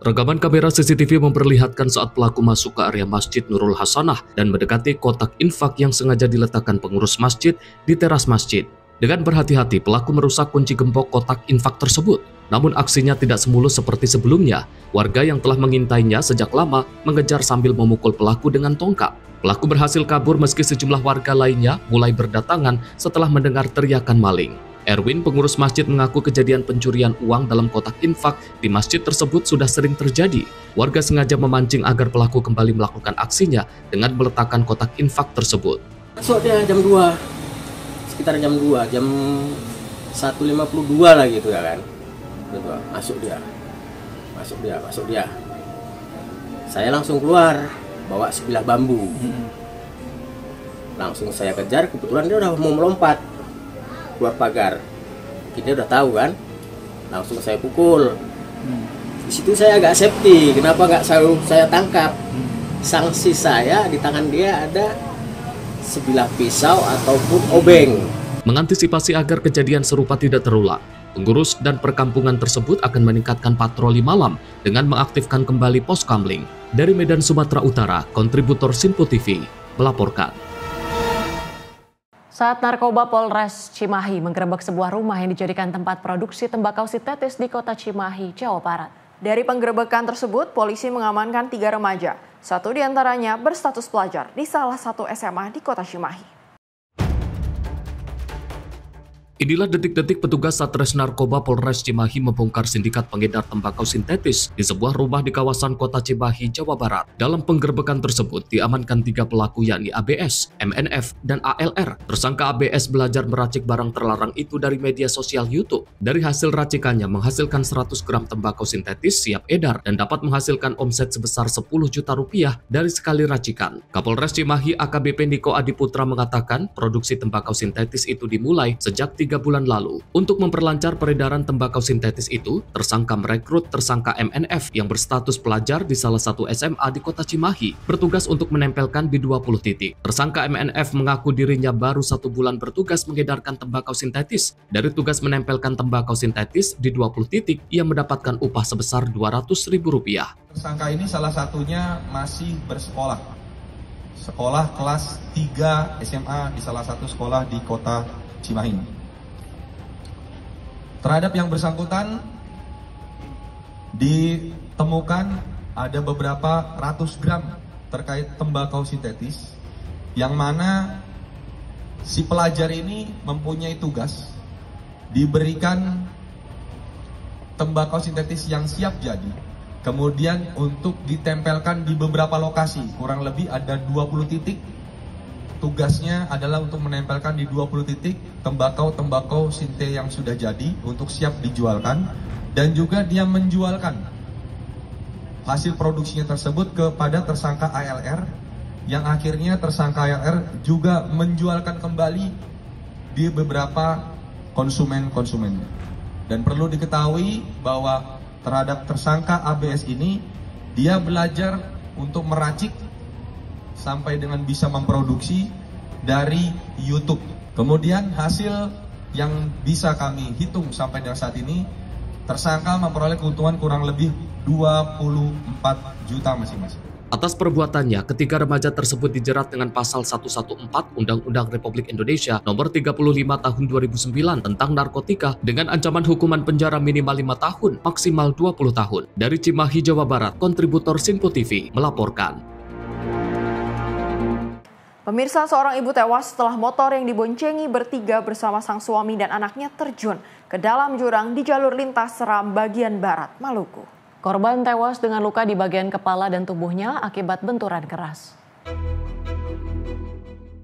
S10: Rekaman kamera CCTV memperlihatkan saat pelaku masuk ke area Masjid Nurul Hasanah dan mendekati kotak infak yang sengaja diletakkan pengurus masjid di teras masjid. Dengan berhati-hati, pelaku merusak kunci gembok kotak infak tersebut. Namun aksinya tidak semulus seperti sebelumnya. Warga yang telah mengintainya sejak lama mengejar sambil memukul pelaku dengan tongkat. Pelaku berhasil kabur meski sejumlah warga lainnya mulai berdatangan setelah mendengar teriakan maling. Erwin, pengurus masjid, mengaku kejadian pencurian uang dalam kotak infak di masjid tersebut sudah sering terjadi. Warga sengaja memancing agar pelaku kembali melakukan aksinya dengan meletakkan kotak infak tersebut.
S20: Masuk dia jam 2, sekitar jam 2, jam 1.52 lah gitu ya kan. Masuk dia. Saya langsung keluar, bawa sebilah bambu. Langsung saya kejar, kebetulan dia udah mau melompat keluar pagar. Kita udah tahu kan, langsung saya pukul. Di situ saya agak safety, kenapa nggak saya tangkap? Sanksi saya di tangan dia ada sebilah pisau ataupun obeng.
S10: Mengantisipasi agar kejadian serupa tidak terulang, pengurus dan perkampungan tersebut akan meningkatkan patroli malam dengan mengaktifkan kembali pos kamling. Dari Medan, Sumatera Utara, kontributor Simpo TV melaporkan.
S2: Saat narkoba Polres Cimahi menggerebek sebuah rumah yang dijadikan tempat produksi tembakau sintetis di kota Cimahi, Jawa Barat.
S1: Dari penggerebekan tersebut, polisi mengamankan 3 remaja. 1 diantaranya berstatus pelajar di salah satu SMA di kota Cimahi.
S10: Inilah detik-detik petugas Satres Narkoba Polres Cimahi membongkar sindikat pengedar tembakau sintetis di sebuah rumah di kawasan kota Cimahi, Jawa Barat. Dalam penggerebekan tersebut diamankan 3 pelaku yakni ABS, MNF, dan ALR. Tersangka ABS belajar meracik barang terlarang itu dari media sosial YouTube. Dari hasil racikannya menghasilkan 100 gram tembakau sintetis siap edar dan dapat menghasilkan omset sebesar 10 juta rupiah dari sekali racikan. Kapolres Cimahi AKBP Niko Adiputra mengatakan produksi tembakau sintetis itu dimulai sejak 3 bulan lalu. Untuk memperlancar peredaran tembakau sintetis itu, tersangka merekrut tersangka MNF yang berstatus pelajar di salah satu SMA di kota Cimahi, bertugas untuk menempelkan di 20 titik. Tersangka MNF mengaku dirinya baru 1 bulan bertugas mengedarkan tembakau sintetis. Dari tugas menempelkan tembakau sintetis di 20 titik, ia mendapatkan upah sebesar Rp200.000.
S21: Tersangka ini salah satunya masih bersekolah. Sekolah kelas 3 SMA di salah satu sekolah di kota Cimahi. Terhadap yang bersangkutan ditemukan ada beberapa ratus gram terkait tembakau sintetis yang mana si pelajar ini mempunyai tugas diberikan tembakau sintetis yang siap jadi, kemudian untuk ditempelkan di beberapa lokasi, kurang lebih ada 20 titik. Tugasnya adalah untuk menempelkan di 20 titik tembakau sinte yang sudah jadi untuk siap dijualkan, dan juga dia menjualkan hasil produksinya tersebut kepada tersangka ALR, yang akhirnya tersangka ALR juga menjualkan kembali di beberapa konsumen-konsumennya. Dan perlu diketahui bahwa terhadap tersangka ABS ini, dia belajar untuk meracik sampai dengan bisa memproduksi dari YouTube. Kemudian hasil yang bisa kami hitung sampai dengan saat ini, tersangka memperoleh keuntungan kurang lebih 24 juta masing-masing.
S10: Atas perbuatannya, ketiga remaja tersebut dijerat dengan pasal 114 Undang-Undang Republik Indonesia Nomor 35 Tahun 2009 tentang narkotika dengan ancaman hukuman penjara minimal 5 tahun, maksimal 20 tahun. Dari Cimahi, Jawa Barat, kontributor Sinpo TV melaporkan.
S1: Pemirsa, seorang ibu tewas setelah motor yang diboncengi bertiga bersama sang suami dan anaknya terjun ke dalam jurang di jalur lintas Seram bagian barat, Maluku.
S2: Korban tewas dengan luka di bagian kepala dan tubuhnya akibat benturan keras.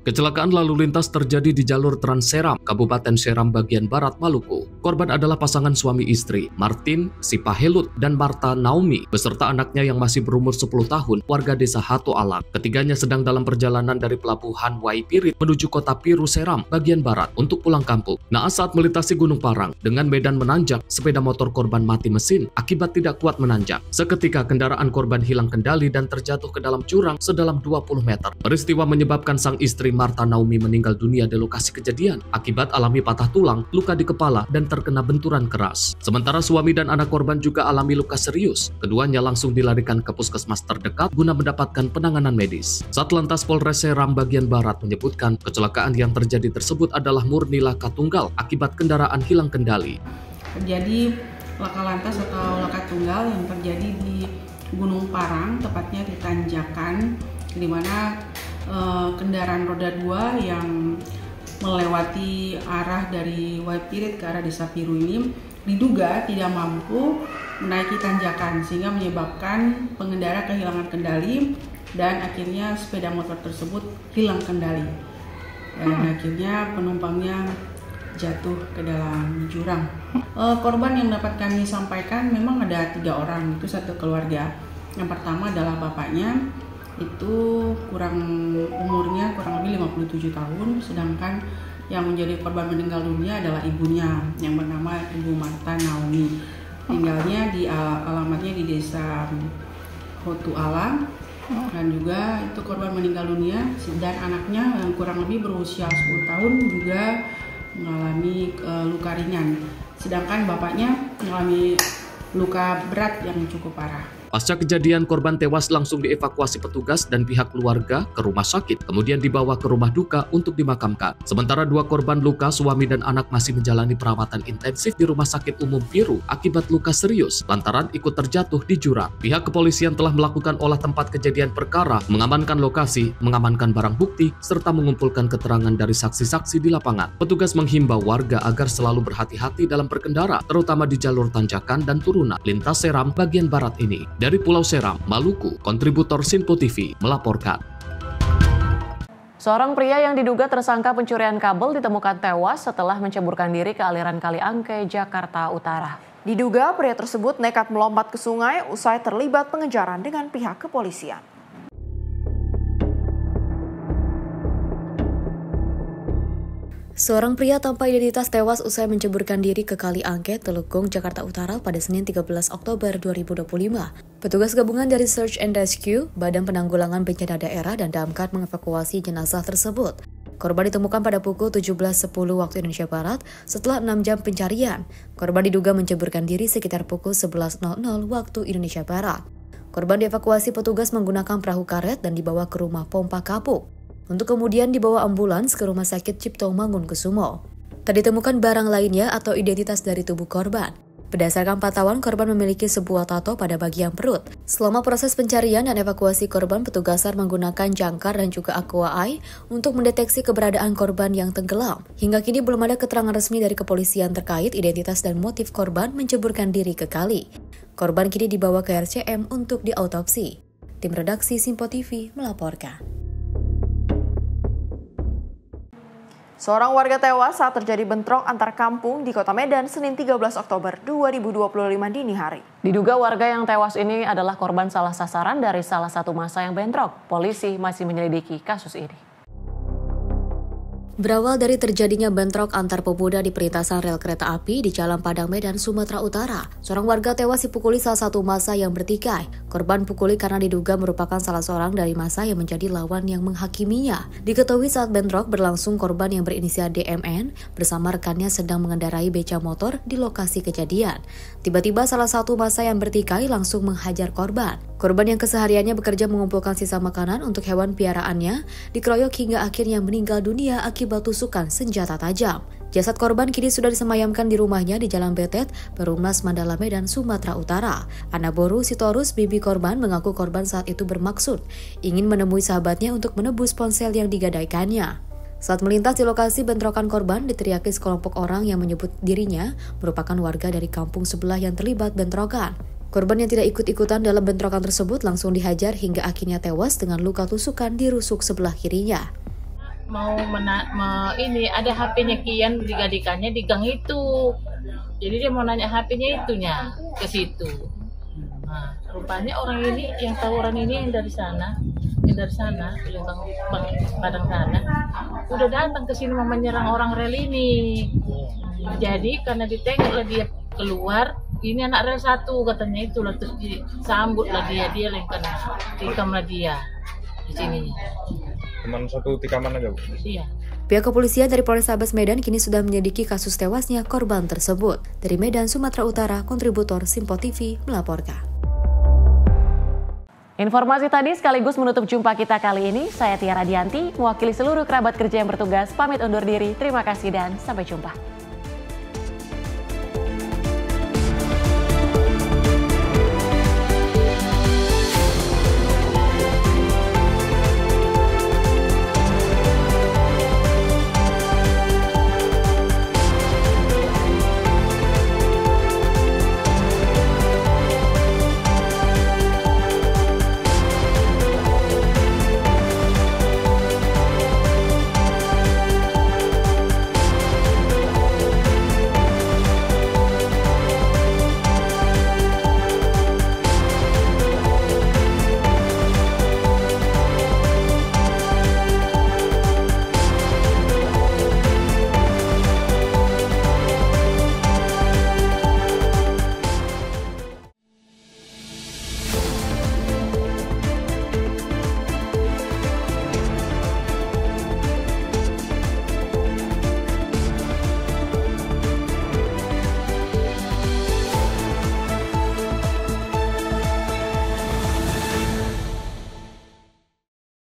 S10: Kecelakaan lalu lintas terjadi di jalur Trans Seram, Kabupaten Seram bagian Barat, Maluku. Korban adalah pasangan suami istri, Martin Sipahelut dan Marta Naomi, beserta anaknya yang masih berumur 10 tahun, warga desa Hato Alang. Ketiganya sedang dalam perjalanan dari pelabuhan Waipirit menuju kota Piru Seram, bagian Barat, untuk pulang kampung. Naas saat melintasi Gunung Parang, dengan medan menanjak, sepeda motor korban mati mesin akibat tidak kuat menanjak. Seketika kendaraan korban hilang kendali dan terjatuh ke dalam jurang sedalam 20 meter. Peristiwa menyebabkan sang istri Marta Naomi meninggal dunia di lokasi kejadian akibat alami patah tulang, luka di kepala, dan terkena benturan keras. Sementara suami dan anak korban juga alami luka serius. Keduanya langsung dilarikan ke puskesmas terdekat guna mendapatkan penanganan medis. Satlantas Polres Seram bagian Barat menyebutkan kecelakaan yang terjadi tersebut adalah murni laka tunggal akibat kendaraan hilang kendali.
S7: Terjadi laka lantas atau laka tunggal yang terjadi di Gunung Parang, tepatnya di tanjakan, di mana kendaraan roda 2 yang melewati arah dari Waipirit ke arah Desa Piru ini diduga tidak mampu menaiki tanjakan sehingga menyebabkan pengendara kehilangan kendali dan akhirnya sepeda motor tersebut hilang kendali dan akhirnya penumpangnya jatuh ke dalam jurang. Korban yang dapat kami sampaikan memang ada 3 orang, itu satu keluarga. Yang pertama adalah bapaknya, itu umurnya kurang lebih 57 tahun, sedangkan yang menjadi korban meninggal dunia adalah ibunya yang bernama Ibu Marta Naomi. Tinggalnya di alamatnya di Desa Hotu Alang, dan juga itu korban meninggal dunia, dan anaknya yang kurang lebih berusia 10 tahun juga mengalami luka ringan, sedangkan bapaknya mengalami luka berat yang cukup parah.
S10: Pasca kejadian, korban tewas langsung dievakuasi petugas dan pihak keluarga ke rumah sakit, kemudian dibawa ke rumah duka untuk dimakamkan. Sementara 2 korban luka, suami dan anak masih menjalani perawatan intensif di Rumah Sakit Umum Piru akibat luka serius lantaran ikut terjatuh di jurang. Pihak kepolisian telah melakukan olah tempat kejadian perkara, mengamankan lokasi, mengamankan barang bukti, serta mengumpulkan keterangan dari saksi-saksi di lapangan. Petugas menghimbau warga agar selalu berhati-hati dalam berkendara, terutama di jalur tanjakan dan turunan lintas Seram bagian barat ini. Dari Pulau Seram, Maluku, kontributor Sinpo TV melaporkan.
S2: Seorang pria yang diduga tersangka pencurian kabel ditemukan tewas setelah menceburkan diri ke aliran Kali Angke, Jakarta Utara.
S1: Diduga pria tersebut nekat melompat ke sungai usai terlibat pengejaran dengan pihak kepolisian.
S3: Seorang pria tanpa identitas tewas usai menceburkan diri ke Kali Angke, Telukung, Jakarta Utara pada Senin 13 Oktober 2025. Petugas gabungan dari Search and Rescue, Badan Penanggulangan Bencana Daerah dan Damkar mengevakuasi jenazah tersebut. Korban ditemukan pada pukul 17.10 waktu Indonesia Barat setelah 6 jam pencarian. Korban diduga menceburkan diri sekitar pukul 11.00 waktu Indonesia Barat. Korban dievakuasi petugas menggunakan perahu karet dan dibawa ke rumah pompa kapuk, untuk kemudian dibawa ambulans ke Rumah Sakit Cipto Mangunkusumo. Tak ditemukan barang lainnya atau identitas dari tubuh korban. Berdasarkan pantauan, korban memiliki sebuah tato pada bagian perut. Selama proses pencarian dan evakuasi korban, petugas SAR menggunakan jangkar dan juga aqua eye untuk mendeteksi keberadaan korban yang tenggelam. Hingga kini belum ada keterangan resmi dari kepolisian terkait identitas dan motif korban menceburkan diri ke kali. Korban kini dibawa ke RCM untuk diautopsi. Tim redaksi Sinpo TV melaporkan.
S1: Seorang warga tewas saat terjadi bentrok antar kampung di Kota Medan Senin 13 Oktober 2025 dini hari.
S2: Diduga warga yang tewas ini adalah korban salah sasaran dari salah satu massa yang bentrok. Polisi masih menyelidiki kasus ini.
S3: Berawal dari terjadinya bentrok antar pemuda di perlintasan rel kereta api di Jalan Padang Medan, Sumatera Utara. Seorang warga tewas dipukuli salah satu massa yang bertikai. Korban pukuli karena diduga merupakan salah seorang dari massa yang menjadi lawan yang menghakiminya. Diketahui saat bentrok berlangsung, korban yang berinisial DMN bersama rekannya sedang mengendarai beca motor di lokasi kejadian. Tiba-tiba salah satu massa yang bertikai langsung menghajar korban. Korban yang kesehariannya bekerja mengumpulkan sisa makanan untuk hewan piaraannya dikeroyok hingga akhirnya meninggal dunia akibat tusukan senjata tajam. Jasad korban kini sudah disemayamkan di rumahnya di Jalan Betet, Perumnas Mandala Medan, Sumatera Utara. Anaboru Sitorus, bibi korban, mengaku korban saat itu bermaksud ingin menemui sahabatnya untuk menebus ponsel yang digadaikannya. Saat melintas di lokasi bentrokan, korban diteriaki sekelompok orang yang menyebut dirinya merupakan warga dari kampung sebelah yang terlibat bentrokan. Korban yang tidak ikut-ikutan dalam bentrokan tersebut langsung dihajar hingga akhirnya tewas dengan luka tusukan di rusuk sebelah kirinya.
S8: Ini ada HP-nya Kian digadikannya di gang itu. Jadi dia mau nanya HP-nya itunya ke situ. Nah, rupanya orang ini yang tawuran ini yang dari sana, yang Padang sana, udah datang ke sini mau menyerang orang rel ini. Jadi karena ditengoklah dia keluar, ini anak rel 1 katanya itulah, terus disambutlah dia yang kena, tikamlah dia di sini.
S13: Cuman satu tikaman aja, Bu?
S8: Iya.
S3: Pihak kepolisian dari Polrestabes Medan kini sudah menyelidiki kasus tewasnya korban tersebut. Dari Medan, Sumatera Utara, kontributor Simpo TV melaporkan.
S2: Informasi tadi sekaligus menutup jumpa kita kali ini. Saya Tiara Dianti, mewakili seluruh kerabat kerja yang bertugas, pamit undur diri. Terima kasih dan sampai jumpa.